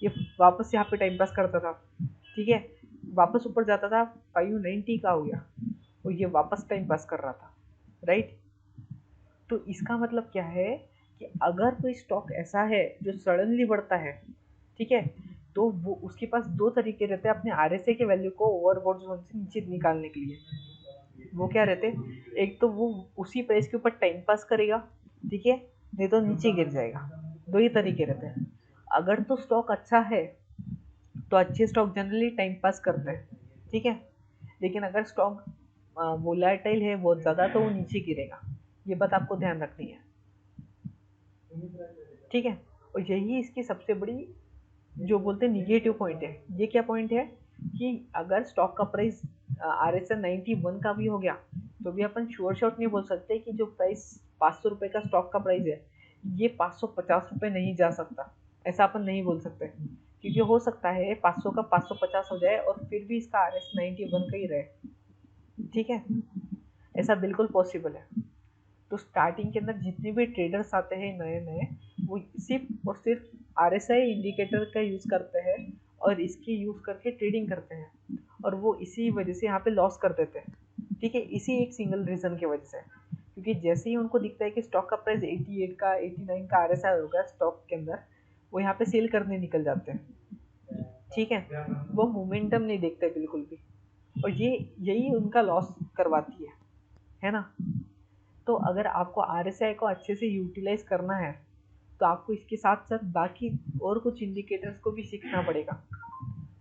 ये वापस यहाँ पे टाइम पास करता था। ठीक है, वापस ऊपर जाता था, 590 का हो गया और ये वापस टाइम पास कर रहा था, राइट। तो इसका मतलब क्या है कि अगर कोई स्टॉक ऐसा है जो सडनली बढ़ता है, ठीक है, तो वो उसके पास दो तरीके रहते हैं अपने RSI के वैल्यू को ओवरबॉट जोन से नीचे निकालने के लिए। वो क्या रहते हैं, एक तो वो उसी प्राइस के ऊपर टाइम पास करेगा, ठीक है, नहीं तो नीचे गिर जाएगा। दो ही तरीके रहते हैं। अगर तो स्टॉक अच्छा है तो अच्छे स्टॉक जनरली टाइम पास करते हैं। ठीक है, लेकिन अगर स्टॉक वोलेटाइल है बहुत ज़्यादा तो वो नीचे गिरेगा। ये बात आपको ध्यान रखनी है। ठीक है, और यही इसकी सबसे बड़ी जो बोलते हैं निगेटिव पॉइंट है। ये क्या पॉइंट है कि अगर स्टॉक का प्राइस RSI 91 का भी हो गया तो भी अपन श्योर शॉट नहीं बोल सकते कि जो प्राइस 500 रुपये का स्टॉक का प्राइस है ये 550 रुपये नहीं जा सकता, ऐसा अपन नहीं बोल सकते। क्योंकि हो सकता है 500 का 550 हो जाए और फिर भी इसका RSI 91 का ही रहे, ठीक है, ऐसा बिल्कुल पॉसिबल है। तो स्टार्टिंग के अंदर जितने भी ट्रेडर्स आते हैं नए नए, वो सिर्फ और सिर्फ RSI इंडिकेटर का यूज़ करते हैं और इसकी यूज़ करके ट्रेडिंग करते हैं और वो इसी वजह से यहाँ पे लॉस कर देते हैं, ठीक है, इसी एक सिंगल रीज़न की वजह से। क्योंकि जैसे ही उनको दिखता है कि स्टॉक का प्राइस 88 का 89 का RSI होगा स्टॉक के अंदर, वो यहाँ पे सेल करने निकल जाते हैं, ठीक है, वो मोमेंटम नहीं देखते बिल्कुल भी, और ये यही उनका लॉस करवाती है ना। तो अगर आपको RSI को अच्छे से यूटिलाइज करना है तो आपको इसके साथ साथ बाकी और कुछ इंडिकेटर्स को भी सीखना पड़ेगा।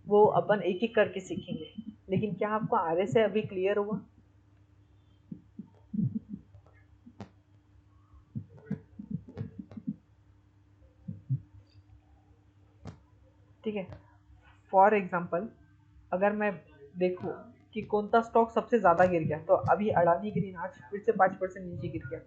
वो अपन एक एक करके सीखेंगे। लेकिन क्या आपको RSI अभी क्लियर हुआ? ठीक है, फॉर एग्जाम्पल अगर मैं देखूँ कि कौन सा स्टॉक सबसे ज़्यादा गिर गया, तो अभी अडानी ग्रीन आज फिर से 5% नीचे गिर गया।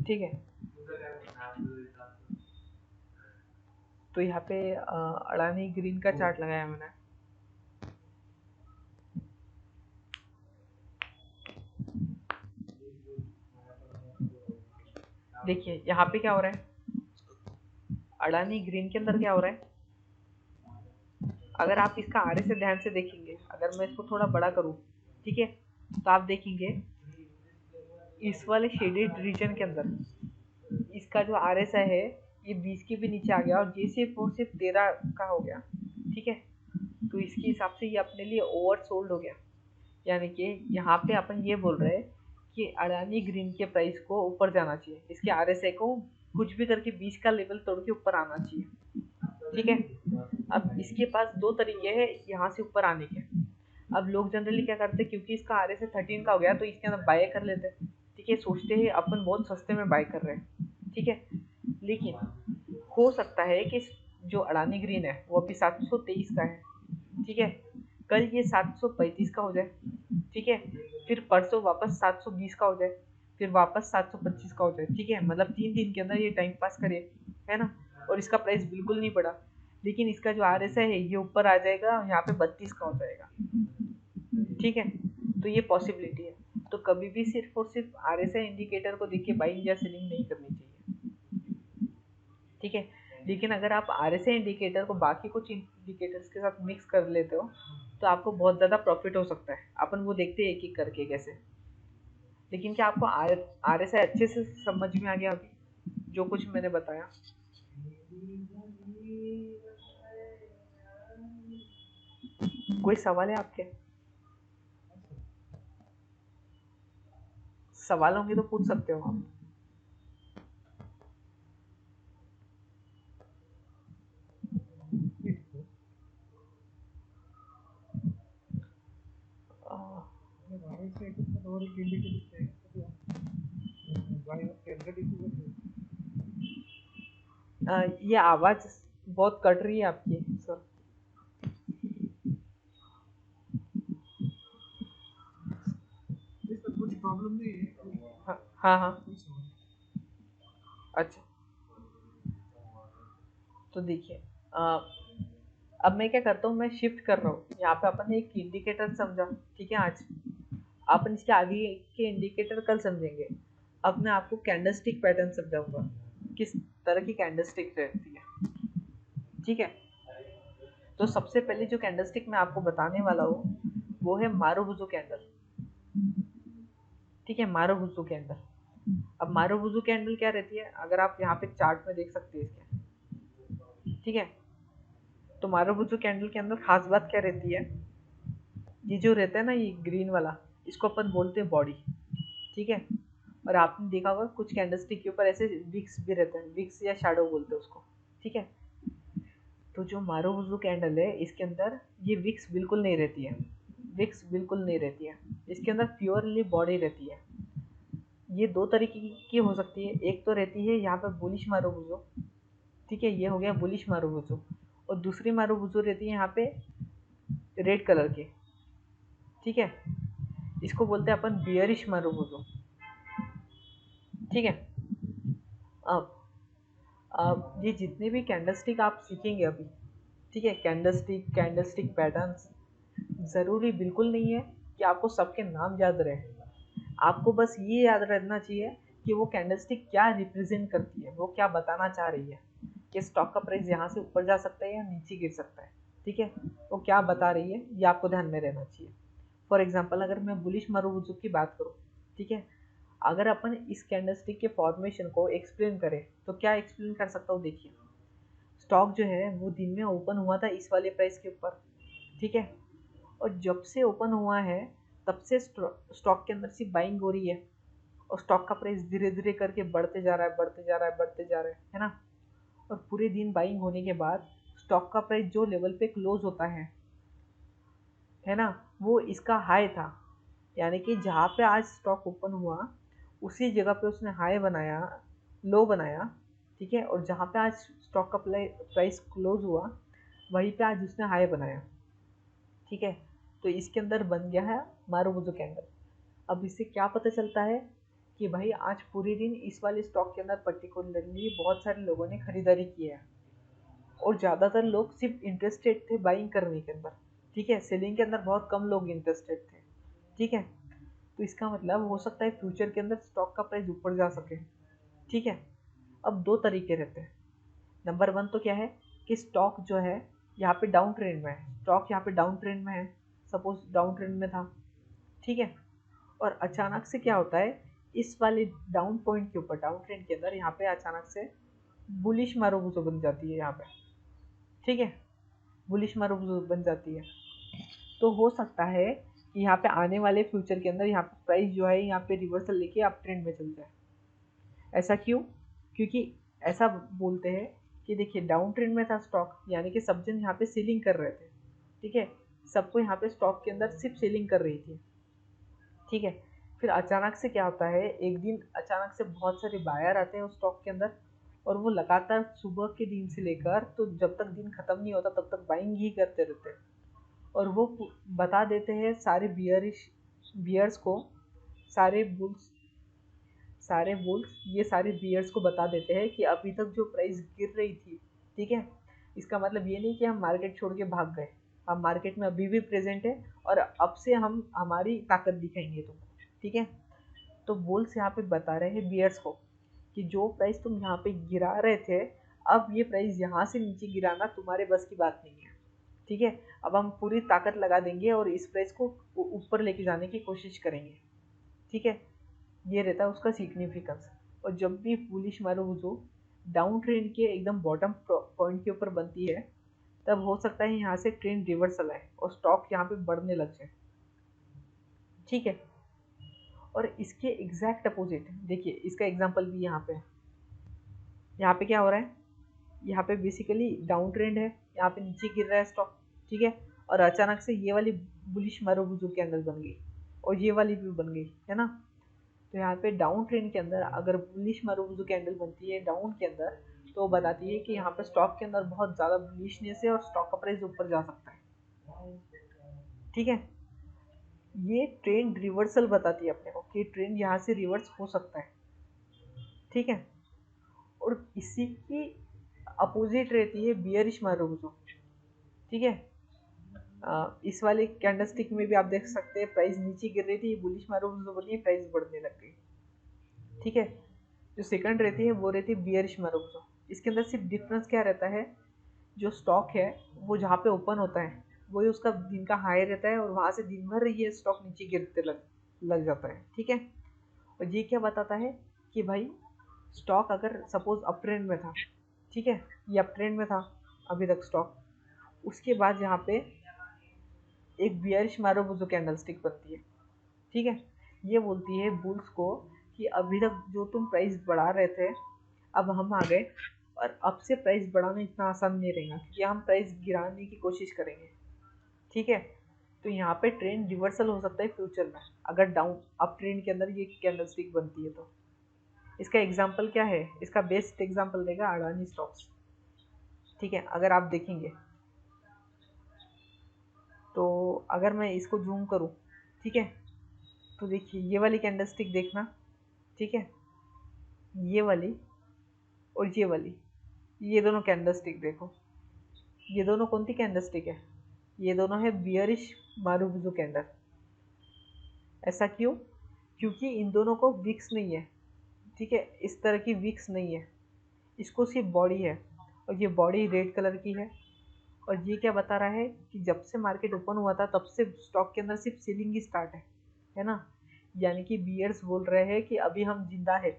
ठीक है, तो यहाँ पे अडानी ग्रीन का चार्ट लगाया मैंने। देखिए यहाँ पे क्या हो रहा है, अडानी ग्रीन के अंदर क्या हो रहा है, अगर आप इसका आरे से ध्यान से देखेंगे, अगर मैं इसको थोड़ा बड़ा करूँ, ठीक है, तो आप देखेंगे इस वाले शेडेड रीजन के अंदर इसका जो RSI है ये 20 के भी नीचे आ गया और ये सिर्फ और सिर्फ 13 का हो गया, ठीक है। तो इसके हिसाब से ये अपने लिए ओवर सोल्ड हो गया। यानी कि यहाँ पे अपन ये बोल रहे हैं कि अडानी ग्रीन के प्राइस को ऊपर जाना चाहिए, इसके RSI को कुछ भी करके 20 का लेवल तोड़ के ऊपर आना चाहिए, ठीक है। अब इसके पास दो तरीके हैं यहाँ से ऊपर आने के। अब लोग जनरली क्या करते हैं, क्योंकि इसका RSI 13 का हो गया तो इसके अंदर बाय कर लेते हैं, ठीक है, सोचते हैं अपन बहुत सस्ते में बाय कर रहे हैं, ठीक है। लेकिन हो सकता है कि जो अडानी ग्रीन है वो अभी 723 का है, ठीक है, कल ये 735 का हो जाए, ठीक है, फिर परसों वापस 720 का हो जाए, फिर वापस 725 का हो जाए, ठीक है, मतलब 3 दिन के अंदर ये टाइम पास करे, है ना, और इसका प्राइस बिल्कुल नहीं बढ़ा। लेकिन इसका जो RSI है ये ऊपर आ जाएगा, यहाँ पे 32 का हो जाएगा, ठीक है। तो ये पॉसिबिलिटी है। तो कभी भी सिर्फ और सिर्फ RSI इंडिकेटर को देख के बाइंग या सेलिंग नहीं करनी चाहिए, ठीक है। लेकिन अगर आप RSI इंडिकेटर को बाकी कुछ इंडिकेटर्स के साथ मिक्स कर लेते हो तो आपको बहुत ज़्यादा प्रॉफिट हो सकता है। अपन वो देखते हैं एक एक करके कैसे। लेकिन क्या आपको RSI अच्छे से समझ में आ गया अभी जो कुछ मैंने बताया? कोई सवाल है आपके? सवाल होंगे तो पूछ सकते हो आप। RSI के साथ और एक इंडिकेटर चाहिए ये आवाज़ बहुत कट रही है आपकी सर। कुछ प्रॉब्लम नहीं है। हाँ हाँ हाँ, अच्छा। तो देखिए अब मैं क्या करता हूँ, मैं शिफ्ट कर रहा हूँ। यहाँ पे अपन ने एक इंडिकेटर समझा, ठीक है, आज अपन इसके आगे के इंडिकेटर कल समझेंगे। अब मैं आपको कैंडलस्टिक पैटर्न समझाऊंगा, किस तरह की कैंडलस्टिक रहती है, ठीक है। तो सबसे पहले जो कैंडलस्टिक मैं आपको बताने वाला हूँ वो है मारुबुजू कैंडल, ठीक है, मारुबुजू कैंडल। अब मारुबुजू कैंडल क्या रहती है, अगर आप यहाँ पे चार्ट में देख सकते हैं इसके, ठीक है। तो मारुबुजू कैंडल के अंदर खास बात क्या रहती है, ये जो रहता है ना ये ग्रीन वाला, इसको अपन बोलते हैं बॉडी, ठीक है। और आपने देखा होगा कुछ कैंडलस्टिक के ऊपर ऐसे विक्स भी रहते हैं, विक्स या शैडो बोलते हैं उसको, ठीक है। तो जो मारुबुजू कैंडल है इसके अंदर ये विक्स बिल्कुल नहीं रहती है, विक्स बिल्कुल नहीं रहती है, इसके अंदर प्योरली बॉडी रहती है। ये दो तरीके की हो सकती है, एक तो रहती है यहाँ पे बुलिश मारुबुजो, ठीक है, ये हो गया बुलिश मारुबुजो, और दूसरी मारुबुजो रहती है यहाँ पे रेड कलर की, ठीक है, इसको बोलते हैं अपन बियरिश मारुबुजो, ठीक है। अब ये जितने भी कैंडलस्टिक आप सीखेंगे अभी, ठीक है, कैंडलस्टिक पैटर्न्स, ज़रूरी बिल्कुल नहीं है कि आपको सबके नाम याद रहे। आपको बस ये याद रहना चाहिए कि वो कैंडलस्टिक क्या रिप्रेजेंट करती है, वो क्या बताना चाह रही है, कि स्टॉक का प्राइस यहाँ से ऊपर जा सकता है या नीचे गिर सकता है, ठीक है, वो क्या बता रही है ये आपको ध्यान में रहना चाहिए। फॉर एग्जाम्पल अगर मैं बुलिश मारुबुजो की बात करूँ, ठीक है, अगर अपन इस कैंडलस्टिक के फॉर्मेशन को एक्सप्लेन करें तो क्या एक्सप्लेन कर सकता हूँ, देखिए, स्टॉक जो है वो दिन में ओपन हुआ था इस वाले प्राइस के ऊपर, ठीक है, और जब से ओपन हुआ है तब से स्टॉक के अंदर सिर्फ बाइंग हो रही है, और स्टॉक का प्राइस धीरे धीरे करके बढ़ते जा रहा है, बढ़ते जा रहा है, बढ़ते जा रहा है ना। और पूरे दिन बाइंग होने के बाद स्टॉक का प्राइस जो लेवल पे क्लोज होता है ना, वो इसका हाई था, यानी कि जहाँ पे आज स्टॉक ओपन हुआ उसी जगह पे उसने हाई बनाया, लो बनाया, ठीक है, और जहाँ पे आज स्टॉक का प्राइस क्लोज हुआ वहीं पे आज उसने हाई बनाया, ठीक है। तो इसके अंदर बन गया है मारुबुजो कैंडल। अब इससे क्या पता चलता है कि भाई आज पूरे दिन इस वाले स्टॉक के अंदर पर्टिकुलरली बहुत सारे लोगों ने खरीदारी की है, और ज़्यादातर लोग सिर्फ इंटरेस्टेड थे बाइंग करने के अंदर, ठीक है, सेलिंग के अंदर बहुत कम लोग इंटरेस्टेड थे, ठीक है। तो इसका मतलब हो सकता है फ्यूचर के अंदर स्टॉक का प्राइस ऊपर जा सके, ठीक है। अब दो तरीके रहते हैं। नंबर वन तो क्या है कि स्टॉक जो है यहाँ पे डाउन ट्रेंड में है, स्टॉक यहाँ पे डाउन ट्रेंड में है, सपोज डाउन ट्रेंड में था, ठीक है, और अचानक से क्या होता है इस वाले डाउन पॉइंट के ऊपर, डाउन ट्रेंड के अंदर यहाँ पे अचानक से बुलिश मारुबुजो बन जाती है यहाँ पे, ठीक है, बुलिश मारुबुजो बन जाती है। तो हो सकता है कि यहाँ पे आने वाले फ्यूचर के अंदर यहाँ पे प्राइस जो है यहाँ पे रिवर्सल लेके अप ट्रेंड में चल जाए। ऐसा क्यों? क्योंकि ऐसा बोलते हैं कि देखिए डाउन ट्रेंड में था स्टॉक, यानी कि सब जन यहाँ पे सेलिंग कर रहे थे, ठीक है, सबको यहाँ पे स्टॉक के अंदर सिर्फ सेलिंग कर रही थी, ठीक है। फिर अचानक से क्या होता है, एक दिन अचानक से बहुत सारे बायर आते हैं उस स्टॉक के अंदर, और वो लगातार सुबह के दिन से लेकर तो जब तक दिन खत्म नहीं होता तब तक बाइंग ही करते रहते हैं, और वो बता देते हैं सारे बियर्स को, सारे बुल्स ये सारे बियर्स को बता देते हैं कि अभी तक जो प्राइस गिर रही थी, ठीक है, इसका मतलब ये नहीं कि हम मार्केट छोड़ के भाग गए, हम मार्केट में अभी भी प्रेजेंट है और अब से हम हमारी ताकत दिखाएंगे तुमको, ठीक है। तो बुल्स यहाँ पे बता रहे हैं बियर्स को कि जो प्राइस तुम यहाँ पे गिरा रहे थे, अब ये प्राइस यहाँ से नीचे गिराना तुम्हारे बस की बात नहीं है, ठीक है, अब हम पूरी ताकत लगा देंगे और इस प्राइस को ऊपर लेके जाने की कोशिश करेंगे, ठीक है। ये रहता है उसका सिग्निफिकेंस। और जब भी बुलिश मारुबुजो डाउन ट्रेंड के एकदम बॉटम पॉइंट के ऊपर बनती है तब हो सकता है यहाँ से ट्रेंड रिवर्सल आए और स्टॉक यहाँ पे बढ़ने लग जाए, ठीक है। और इसके एग्जैक्ट अपोजिट देखिए, इसका एग्जांपल भी यहाँ पे है। यहाँ पे क्या हो रहा है, यहाँ पे बेसिकली डाउन ट्रेंड है, यहाँ पे नीचे गिर रहा है स्टॉक, ठीक है, और अचानक से ये वाली बुलिश मारुबुजो कैंडल बन गई और ये वाली भी बन गई, है ना। तो यहाँ पे डाउन ट्रेंड के अंदर अगर बुलिश मारुबुजो कैंडल बनती है डाउन के अंदर, तो वो बताती है कि यहाँ पे स्टॉक के अंदर बहुत ज़्यादा बुलिशनेस है और स्टॉक का प्राइस ऊपर जा सकता है, ठीक है। ये ट्रेंड रिवर्सल बताती है अपने को कि ट्रेंड यहाँ से रिवर्स हो सकता है, ठीक है। और इसी की अपोजिट रहती है बियरिश मारुबुजो, ठीक है। इस वाले कैंडलस्टिक में भी आप देख सकते हैं प्राइस नीचे गिर रही थी, बुलिश मारुबुजो बनी, प्राइस बढ़ने लग गई, ठीक है। जो सेकंड रहती है वो रहती है बियरिश मारुबुजो। इसके अंदर सिर्फ डिफरेंस क्या रहता है, जो स्टॉक है वो जहाँ पे ओपन होता है वही उसका दिन का हाई रहता है और वहाँ से दिन भर ये स्टॉक नीचे गिरते लग जाता है, ठीक है। और ये क्या बताता है कि भाई स्टॉक अगर सपोज अप ट्रेंड में था, ठीक है, ये अप ट्रेंड में था अभी तक स्टॉक, उसके बाद यहाँ पे एक बियरिश मारुबुजो कैंडलस्टिक बनती है, ठीक है। ये बोलती है बुल्स को कि अभी तक जो तुम प्राइस बढ़ा रहे थे अब हम आ गए, और अब से प्राइस बढ़ाना इतना आसान नहीं रहेगा क्योंकि हम प्राइस गिराने की कोशिश करेंगे, ठीक है। तो यहाँ पे ट्रेंड रिवर्सल हो सकता है फ्यूचर में, अगर डाउन अप ट्रेंड के अंदर ये कैंडलस्टिक बनती है तो। इसका एग्जांपल क्या है, इसका बेस्ट एग्जांपल देगा अडानी स्टॉक्स। ठीक है, अगर आप देखेंगे तो अगर मैं इसको जूम करूँ, ठीक है, तो देखिए ये वाली कैंडलस्टिक देखना, ठीक है, ये वाली और ये वाली, ये दोनों कैंडलस्टिक देखो, ये दोनों कौन सी कैंडलस्टिक है, ये दोनों है बियरिश मारुबुजू कैंडल। ऐसा क्यों? क्योंकि इन दोनों को विक्स नहीं है, ठीक है, इस तरह की विक्स नहीं है, इसको सिर्फ बॉडी है, और ये बॉडी रेड कलर की है। और ये क्या बता रहा है कि जब से मार्केट ओपन हुआ था तब से स्टॉक के अंदर सिर्फ सेलिंग ही स्टार्ट है ना। यानी कि बियर्स बोल रहे हैं कि अभी हम जिंदा है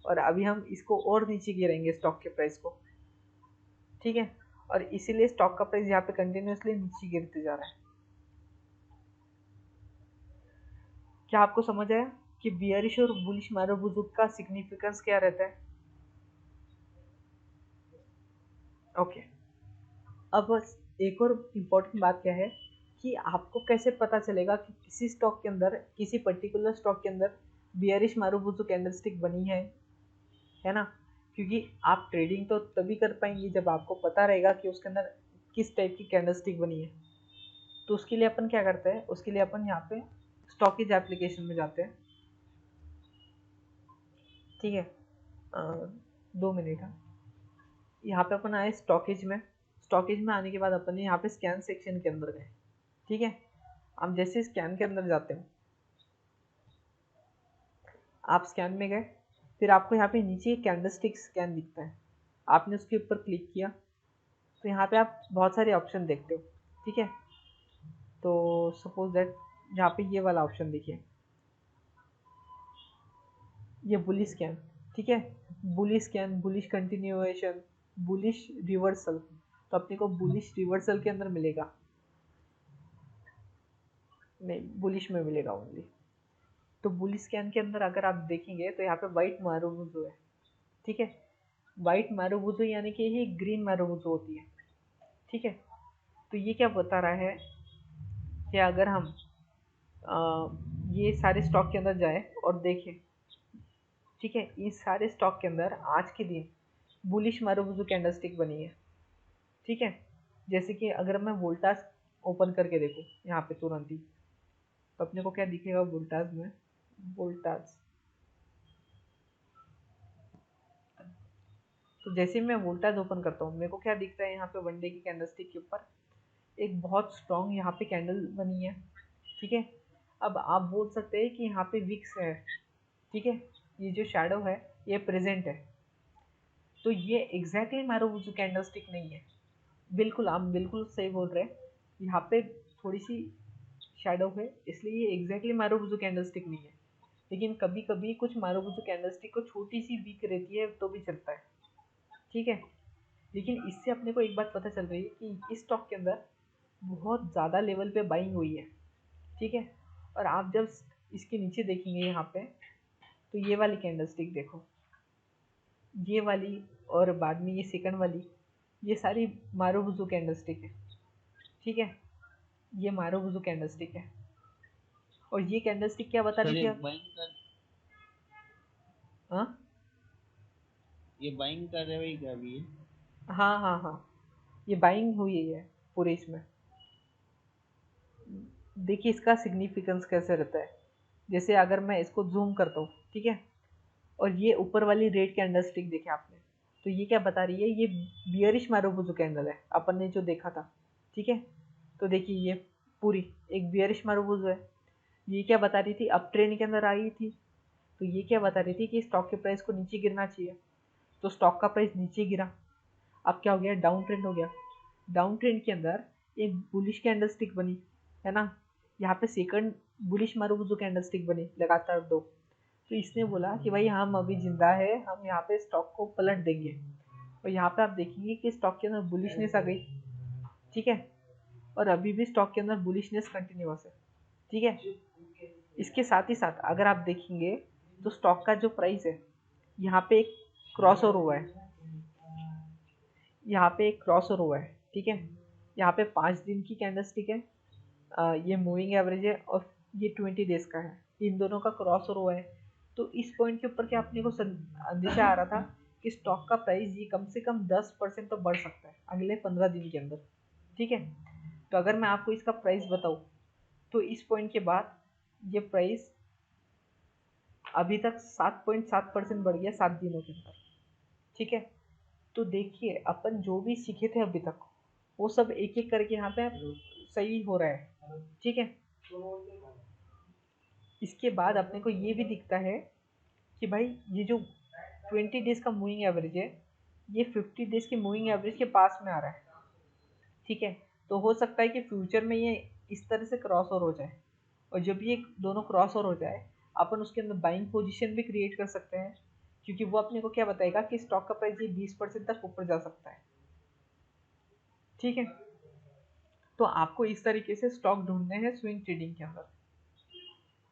और अभी हम इसको और नीचे गिरेंगे स्टॉक के प्राइस को, ठीक है, और इसीलिए स्टॉक का प्राइस यहाँ पे कंटिन्यूसली नीचे गिरते जा रहा है। क्या आपको समझ आया कि बियरिश और बुलिश मारुबुजू का सिग्निफिकेंस क्या रहता है? ओके, अब एक और इम्पोर्टेंट बात क्या है कि आपको कैसे पता चलेगा कि किसी स्टॉक के अंदर, किसी पर्टिकुलर स्टॉक के अंदर बियरिश मारुबुजू कैंडलस्टिक बनी है ना। क्योंकि आप ट्रेडिंग तो तभी कर पाएंगे जब आपको पता रहेगा कि उसके अंदर किस टाइप की कैंडलस्टिक बनी है। तो उसके लिए अपन क्या करते हैं, उसके लिए अपन यहाँ पे स्टॉकेज एप्लीकेशन में जाते हैं, ठीक है, 2 मिनट। हाँ, यहाँ पे अपन आए स्टॉकेज में, स्टॉकेज में आने के बाद अपन ने यहाँ पे स्कैन सेक्शन के अंदर गए, ठीक है। हम जैसे स्कैन के अंदर जाते हैं, आप स्कैन में गए, फिर आपको यहाँ पे नीचे कैंडलस्टिक स्कैन दिखता है, आपने उसके ऊपर क्लिक किया तो यहाँ पे आप बहुत सारे ऑप्शन देखते हो, ठीक है। तो सपोज दैट यहाँ पे ये वाला ऑप्शन देखिए, ये बुलिश स्कैन, ठीक है, bullish scan, bullish continuation, bullish reversal, तो अपने को बुलिश रिवर्सल के अंदर मिलेगा, नहीं बुलिश में मिलेगा ओनली। तो बुलिश स्कैन के अंदर अगर आप देखेंगे तो यहाँ पे वाइट मारुबुजू है, ठीक है, वाइट मारुबुजू यानी कि ये ग्रीन मारुबुजू होती है, ठीक है। तो ये क्या बता रहा है कि अगर हम ये सारे स्टॉक के अंदर जाए और देखें, ठीक है, इस सारे स्टॉक के अंदर आज के दिन बुलिश मारुबुजू कैंडलस्टिक बनी है, ठीक है। जैसे कि अगर मैं वोल्टास ओपन करके देखूँ यहाँ पे तुरंत ही, तो अपने को क्या दिखेगा वोल्टास में, वोल्टास, तो जैसे मैं वोल्टास ओपन करता हूँ मेरे को क्या दिखता है यहाँ पे वन डे की कैंडलस्टिक के ऊपर एक बहुत स्ट्रॉन्ग यहाँ पे कैंडल बनी है, ठीक है। अब आप बोल सकते हैं कि यहाँ पे विक्स है, ठीक है, ये जो शैडो है ये प्रेजेंट है, तो ये एग्जैक्टली मारुबुजू कैंडलस्टिक नहीं है। बिल्कुल, आप बिल्कुल सही बोल रहे हैं, यहाँ पे थोड़ी सी शैडो है इसलिए ये एग्जैक्टली मारुबुजू कैंडलस्टिक नहीं है। लेकिन कभी कभी कुछ मारुबुजू कैंडलस्टिक को छोटी सी वीक रहती है तो भी चलता है, ठीक है। लेकिन इससे अपने को एक बात पता चल रही है कि इस स्टॉक के अंदर बहुत ज़्यादा लेवल पे बाइंग हुई है, ठीक है। और आप जब इसके नीचे देखेंगे यहाँ पे, तो ये वाली कैंडलस्टिक देखो, ये वाली और बाद में ये सेकंड वाली, ये सारी मारुबुजू कैंडलस्टिक है, ठीक है, ये मारुबुजू कैंडलस्टिक है। और ये कैंडलस्टिक क्या बता रही थी आप? हाँ, ये बाइंग कर रहे हो क्या अभी? हाँ हाँ हाँ, ये बाइंग हुई है पूरे इसमें। देखिए इसका सिग्निफिकेंस कैसे रहता है, जैसे अगर मैं इसको जूम करता हूँ, ठीक है, और ये ऊपर वाली रेड कैंडलस्टिक देखे आपने, तो ये क्या बता रही है, ये बियरिश मारुबुजू कैंडल है अपन ने जो देखा था, ठीक है। तो देखिए ये पूरी एक बियरिश मारुबुजू है। ये क्या बता रही थी, अप ट्रेंड के अंदर आई थी, तो ये क्या बता रही थी कि स्टॉक के प्राइस को नीचे गिरना चाहिए, तो स्टॉक का प्राइस नीचे गिरा। अब क्या हो गया, डाउन ट्रेंड हो गया। डाउन ट्रेंड के अंदर एक बुलिश कैंडलस्टिक बनी, है ना, यहाँ पे सेकंड बुलिश मारुबुजू कैंडलस्टिक बनी लगातार दो। तो इसने बोला कि भाई हम अभी जिंदा है, हम यहाँ पे स्टॉक को पलट देंगे। और यहाँ पे आप देखेंगे कि स्टॉक के अंदर बुलिशनेस आ गई, ठीक है, और अभी भी स्टॉक के अंदर बुलिशनेस कंटिन्यूअस है, ठीक है। इसके साथ ही साथ अगर आप देखेंगे तो स्टॉक का जो प्राइस है यहाँ पे एक क्रॉस ओवर हुआ है, यहाँ पे एक क्रॉस ओवर हुआ है, ठीक है। यहाँ पे 5 दिन की कैंडलस्टिक है ये मूविंग एवरेज है और ये 20 डेज का है, इन दोनों का क्रॉस ओवर हुआ है। तो इस पॉइंट के ऊपर क्या अपने को अंदेशा आ रहा था कि स्टॉक का प्राइस ये कम से कम 10% तो बढ़ सकता है अगले 15 दिन के अंदर। ठीक है, तो अगर मैं आपको इसका प्राइस बताऊँ तो इस पॉइंट के बाद ये प्राइस अभी तक 7.7% बढ़ गया 7 दिनों के अंदर। ठीक है, तो देखिए अपन जो भी सीखे थे अभी तक वो सब एक एक करके यहाँ पे सही हो रहा है। ठीक है, इसके बाद अपने को ये भी दिखता है कि भाई ये जो 20 डेज का मूविंग एवरेज है ये 50 डेज के मूविंग एवरेज के पास में आ रहा है। ठीक है, तो हो सकता है कि फ्यूचर में ये इस तरह से क्रॉस ओवर हो जाए, और जब ये दोनों क्रॉस ओवर हो जाए अपन उसके अंदर बाइंग पोजीशन भी क्रिएट कर सकते हैं, क्योंकि वो अपने को क्या बताएगा कि स्टॉक का प्राइस ये 20% तक ऊपर जा सकता है। ठीक है, तो आपको इस तरीके से स्टॉक ढूंढने हैं स्विंग ट्रेडिंग के अंदर।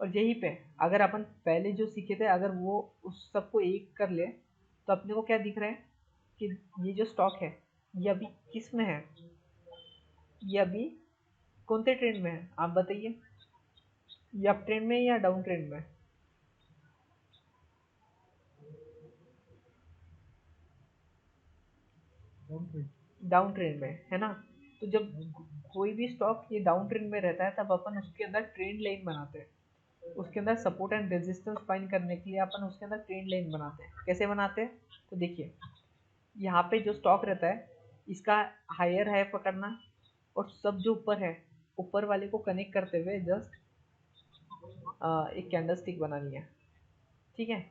और यहीं पे अगर अपन पहले जो सीखे थे अगर वो उस सबको एक कर ले तो अपने को क्या दिख रहा है कि ये जो स्टॉक है ये अभी किस में है, ये अभी कौन से ट्रेंड में है आप बताइए, ये अप ट्रेंड में या डाउन ट्रेंड में? डाउन ट्रेंड में है ना। तो जब कोई भी स्टॉक ये डाउन ट्रेंड में रहता है तब अपन उसके अंदर ट्रेंड लाइन बनाते हैं, उसके अंदर सपोर्ट एंड रेजिस्टेंस फाइंड करने के लिए अपन उसके अंदर ट्रेंड लाइन बनाते हैं। कैसे बनाते हैं, तो देखिए यहाँ पे जो स्टॉक रहता है इसका हायर है पकड़ना, और सब जो ऊपर है ऊपर वाले को कनेक्ट करते हुए जस्ट एक कैंडल स्टिक बनानी है। ठीक है,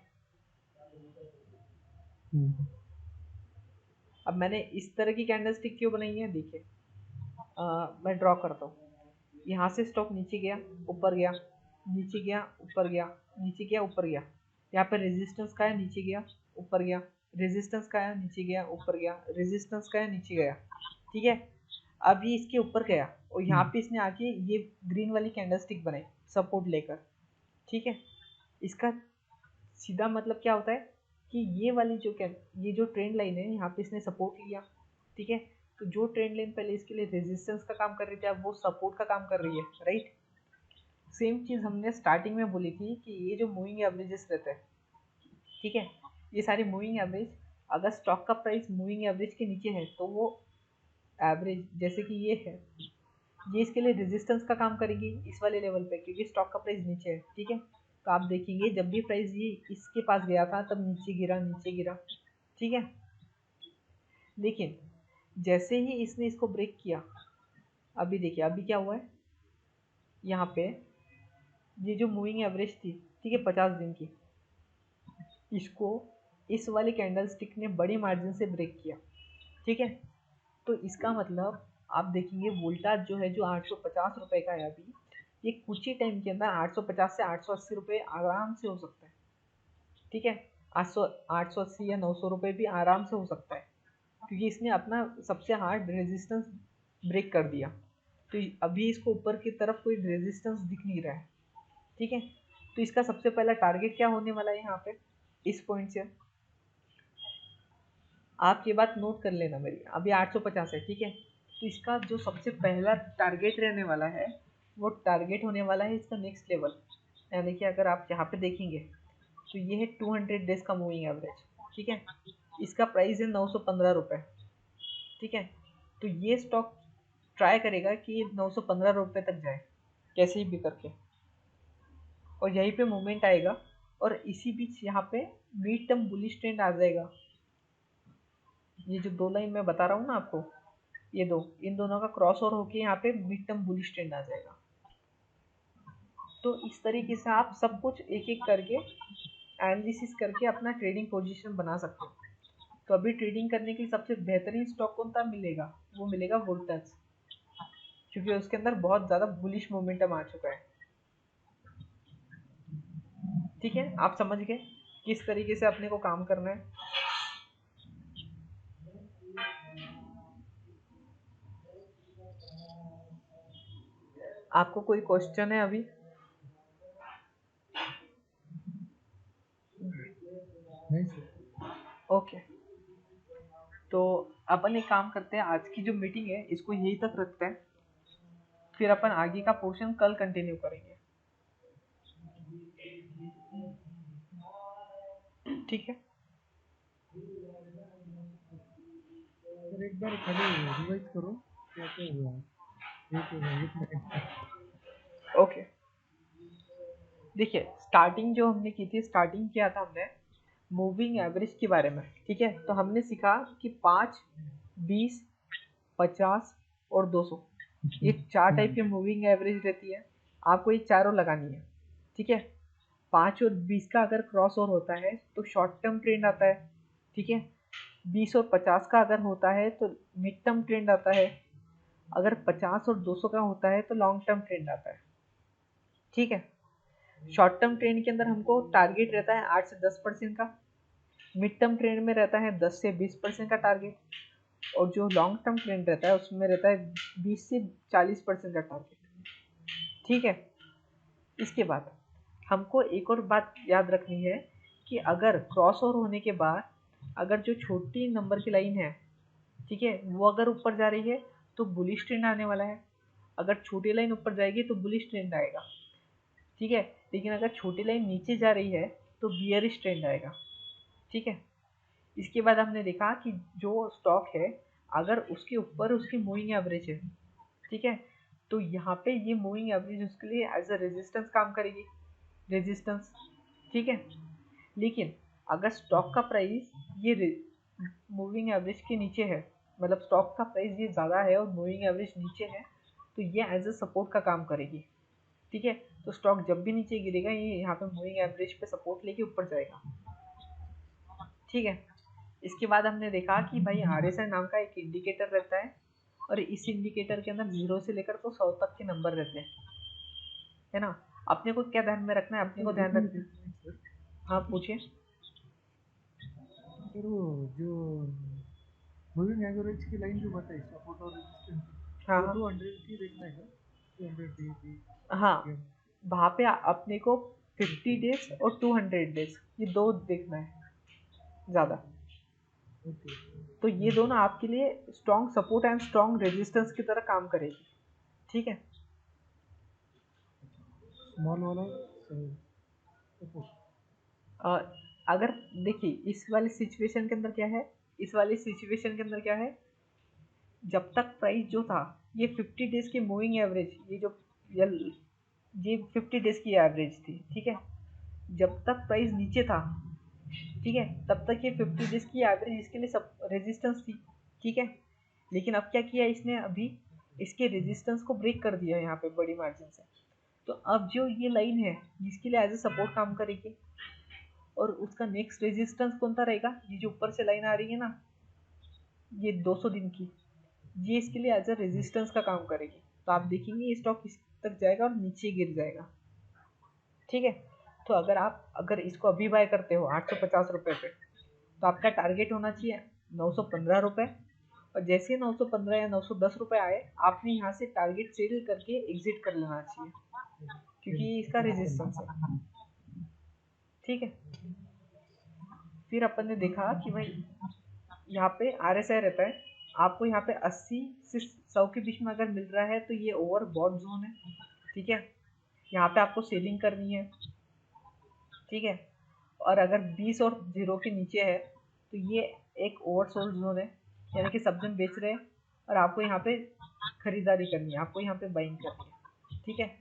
अब मैंने इस तरह की कैंडल स्टिक क्यों बनाई है, देखिए मैं ड्रॉ करता हूँ। यहाँ से स्टॉक नीचे गया ऊपर गया, नीचे गया ऊपर गया, नीचे गया ऊपर गया। यहाँ पे रेजिस्टेंस का है नीचे गया ऊपर गया, रेजिस्टेंस का है नीचे गया ऊपर गया, रेजिस्टेंस का है नीचे गया। ठीक है, अब ये इसके ऊपर गया और यहाँ पे इसने आके ये ग्रीन वाली कैंडल स्टिक बनाई सपोर्ट लेकर। ठीक है, इसका सीधा मतलब क्या होता है कि ये वाली ये जो ट्रेंड लाइन है यहाँ पे इसने सपोर्ट लिया। ठीक है, तो जो ट्रेंड लाइन पहले इसके लिए रेजिस्टेंस का काम कर रही थी अब वो सपोर्ट का काम कर रही है, राइट। सेम चीज़ हमने स्टार्टिंग में बोली थी कि ये जो मूविंग एवरेजेस रहते हैं, ठीक है, ये सारे मूविंग एवरेज अगर स्टॉक का प्राइस मूविंग एवरेज के नीचे है तो वो एवरेज जैसे कि ये है ये इसके लिए रेजिस्टेंस का काम करेगी इस वाले लेवल पे क्योंकि स्टॉक का प्राइस नीचे है। ठीक है, तो आप देखेंगे जब भी प्राइस ये इसके पास गया था तब नीचे गिरा नीचे गिरा। ठीक है, लेकिन जैसे ही इसने इसको ब्रेक किया अभी देखिए अभी क्या हुआ है, यहाँ पे ये जो मूविंग एवरेज थी, ठीक है, 50 दिन की, इसको इस वाले कैंडल स्टिक ने बड़े मार्जिन से ब्रेक किया। ठीक है, तो इसका मतलब आप देखेंगे वोल्टाज जो है जो 850 रुपए का है अभी, ये कुछ ही टाइम के अंदर 850 से 880 रुपए आराम से हो सकता है। ठीक है, 880 या 900 रुपए भी आराम से हो सकता है क्योंकि इसने अपना सबसे हार्ड रेजिस्टेंस ब्रेक कर दिया। तो अभी इसको ऊपर की तरफ कोई रेजिस्टेंस दिख नहीं रहा है। ठीक है, तो इसका सबसे पहला टारगेट क्या होने वाला है यहाँ पे इस पॉइंट से, आप ये बात नोट कर लेना मेरी, अभी 850 है। ठीक है, तो इसका जो सबसे पहला टारगेट रहने वाला है वो टारगेट होने वाला है इसका नेक्स्ट लेवल, यानी कि अगर आप यहाँ पे देखेंगे तो ये है 200 डेज का मूविंग एवरेज। ठीक है, इसका प्राइस है 915 रुपये। ठीक है, तो ये स्टॉक ट्राई करेगा कि ये 915 रुपये तक जाए कैसे भी करके, और यहीं पे मूवमेंट आएगा और इसी बीच यहाँ पे मिड टर्म बुलिश ट्रेंड आ जाएगा। ये जो दो लाइन मैं बता रहा हूँ ना आपको, ये दो, इन दोनों का क्रॉस ओवर होके यहाँ पे मिड टर्म बुलिश ट्रेंड आ जाएगा। तो इस तरीके से आप सब कुछ एक एक करके एनालिसिस करके अपना ट्रेडिंग पोजीशन बना सकते हो। तो अभी ट्रेडिंग करने के लिए सबसे बेहतरीन स्टॉक कौन सा मिलेगा, वो मिलेगा वोल्टास, क्योंकि उसके अंदर बहुत ज़्यादा बुलिश मोमेंटम आ चुका है। ठीक है, आप समझ गए किस तरीके से अपने को काम करना है। आपको कोई क्वेश्चन है अभी? नहीं सर। ओके, तो अपन एक काम करते हैं, आज की जो मीटिंग है इसको यहीं तक रखते हैं। फिर अपन आगे का पोर्शन कल कंटिन्यू करेंगे, ठीक है। सर एक बार खाली रिवाइज करो क्या क्या हुआ। एक मिनट। ओके, देखिए स्टार्टिंग जो हमने की थी, स्टार्टिंग किया था हमने मूविंग एवरेज के बारे में, ठीक है। तो हमने सीखा कि 5, 20, 50 और 200 ये 4 टाइप की मूविंग एवरेज रहती है। आपको ये चारों लगानी है, ठीक है। 5 और 20 का अगर क्रॉस ओवर होता है तो शॉर्ट टर्म ट्रेंड आता है, ठीक है। 20 और 50 का अगर होता है तो मिड टर्म ट्रेंड आता है। अगर 50 और 200 का होता है तो लॉन्ग टर्म ट्रेंड आता है, ठीक है। शॉर्ट टर्म ट्रेंड के अंदर हमको टारगेट रहता है 8 से 10% का, मिड टर्म ट्रेंड में रहता है 10 से 20% का टारगेट, और जो लॉन्ग टर्म ट्रेंड रहता है उसमें रहता है 20 से 40% का टारगेट, ठीक है। इसके बाद हमको एक और बात याद रखनी है कि अगर क्रॉस ओवर होने के बाद अगर जो छोटी नंबर की लाइन है, ठीक है, वो अगर ऊपर जा रही है तो बुलिश ट्रेंड आने वाला है। अगर छोटी लाइन ऊपर जाएगी तो बुलिश ट्रेंड आएगा, ठीक है। लेकिन अगर छोटी लाइन नीचे जा रही है तो बियरिश ट्रेंड आएगा, ठीक है। इसके बाद हमने देखा कि जो स्टॉक है अगर उसके ऊपर उसकी मूविंग एवरेज है, ठीक है, तो यहाँ पे ये मूविंग एवरेज उसके लिए एज अ रेजिस्टेंस काम करेगी, रेजिस्टेंस, ठीक है। लेकिन अगर स्टॉक का प्राइस ये मूविंग एवरेज के नीचे है, मतलब स्टॉक का प्राइस ये ज़्यादा है और मूविंग एवरेज नीचे है, तो ये एज अ सपोर्ट का काम करेगी, ठीक है। तो स्टॉक जब भी नीचे गिरेगा ये यहाँ पे मूविंग एवरेज पे सपोर्ट लेके ऊपर जाएगा, ठीक है। इसके बाद हमने देखा कि भाई RSI नाम का एक इंडिकेटर रहता है और इस इंडिकेटर के अंदर 0 से लेकर तो 100 तक के नंबर रहते हैं, है ना। अपने को क्या ध्यान में रखना है, अपने को सर ध्यान एक मिनट रखना है। एक मिनट सर। हाँ पूछिए। सर वो जो मूविंग एवरेज की लाइन जो बताई सपोर्ट और रेजिस्टेंस हाँ वो हाँ 200 की देखना है क्या? 200 डे हाँ, एम। वहाँ पे अपने को 50 डेज और 200 डेज ये दो देखना है ज़्यादा। ओके। तो ये दोनों आपके लिए strong support and strong resistance की तरह काम करेगी, ठीक है। स्मॉल वाला सपोर्ट। अ, अगर देखिए इस वाली सिचुएशन के अंदर क्या है, इस वाली सिचुएशन के अंदर क्या है, जब तक प्राइस जो था ये 50 डेज की मूविंग एवरेज, ये 50 डेज की एवरेज थी, ठीक है। जब तक प्राइस नीचे था, ठीक है, तब तक ये 50 डेज की एवरेज इसके लिए सब रेजिस्टेंस थी, ठीक है। लेकिन अब क्या किया इसने, अभी इसके रेजिस्टेंस को ब्रेक कर दिया यहाँ पे बड़ी मार्जिन से। तो अब जो ये लाइन है इसके लिए एज ए सपोर्ट काम करेगी, और उसका नेक्स्ट रेजिस्टेंस कौन सा रहेगा, ये जो ऊपर से लाइन आ रही है ना, ये 200 दिन की, ये इसके लिए एज अ रेजिस्टेंस का काम करेगी। तो आप देखेंगे ये स्टॉक इस तक जाएगा और नीचे गिर जाएगा, ठीक है। तो अगर इसको अभी बाय करते हो 850 रुपये पे, तो आपका टारगेट होना चाहिए 915 रुपये, और जैसे 915 या 910 रुपये आए आपने यहाँ से टारगेट सेल करके एग्जिट कर लेना चाहिए, क्योंकि ये इसका रेजिस्टेंस है, ठीक है। फिर अपन ने देखा कि भाई यहाँ पे RSI रहता है, आपको यहाँ पे 80 से 100 के बीच में अगर मिल रहा है तो ये ओवर बॉट जोन है, ठीक है। यहाँ पे आपको सेलिंग करनी है, ठीक है। और अगर 20 और 0 के नीचे है तो ये एक ओवरसोल्ड जोन है, यानी कि सब जन बेच रहे हैं और आपको यहाँ पे खरीदारी करनी है, आपको यहाँ पे बाइंग करनी है, ठीक है।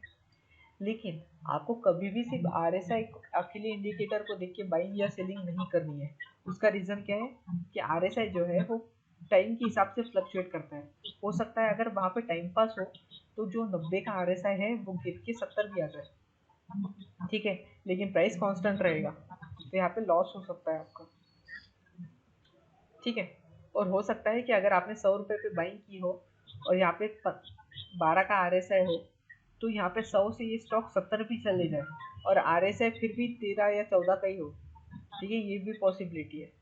लेकिन आपको कभी भी सिर्फ RSI अकेले इंडिकेटर को देख के बाइंग या सेलिंग नहीं करनी है। उसका रीज़न क्या है कि RSI जो है वो टाइम के हिसाब से फ्लक्चुएट करता है। हो सकता है अगर वहाँ पे टाइम पास हो तो जो 90 का RSI है वो गिर के 70 भी आ जाए, ठीक है, लेकिन प्राइस कांस्टेंट रहेगा, तो यहाँ पे लॉस हो सकता है आपका, ठीक है। और हो सकता है कि अगर आपने 100 रुपये पे बाइंग की हो और यहाँ पे 12 का RSI हो, तो यहाँ पे 100 से ये स्टॉक 70 भी चले जाए और RSI फिर भी 13 या 14 का ही हो, ठीक है, ये भी पॉसिबिलिटी है।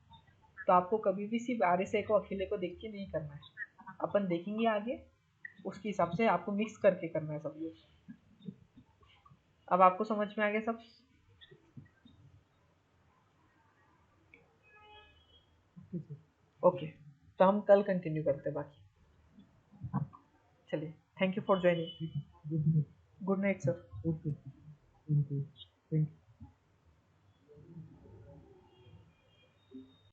तो आपको कभी भी सिर्फ RSI को अकेले को देख के नहीं करना है, अपन देखेंगे आगे उसके हिसाब से आपको मिक्स करके करना है सब कुछ। अब आपको समझ में आ गया सब? ओके, तो हम कल कंटिन्यू करते हैं बाकी, चलिए। Thank you for joining. ठीक है, good night. Good night sir. Okay, thank you, thank you.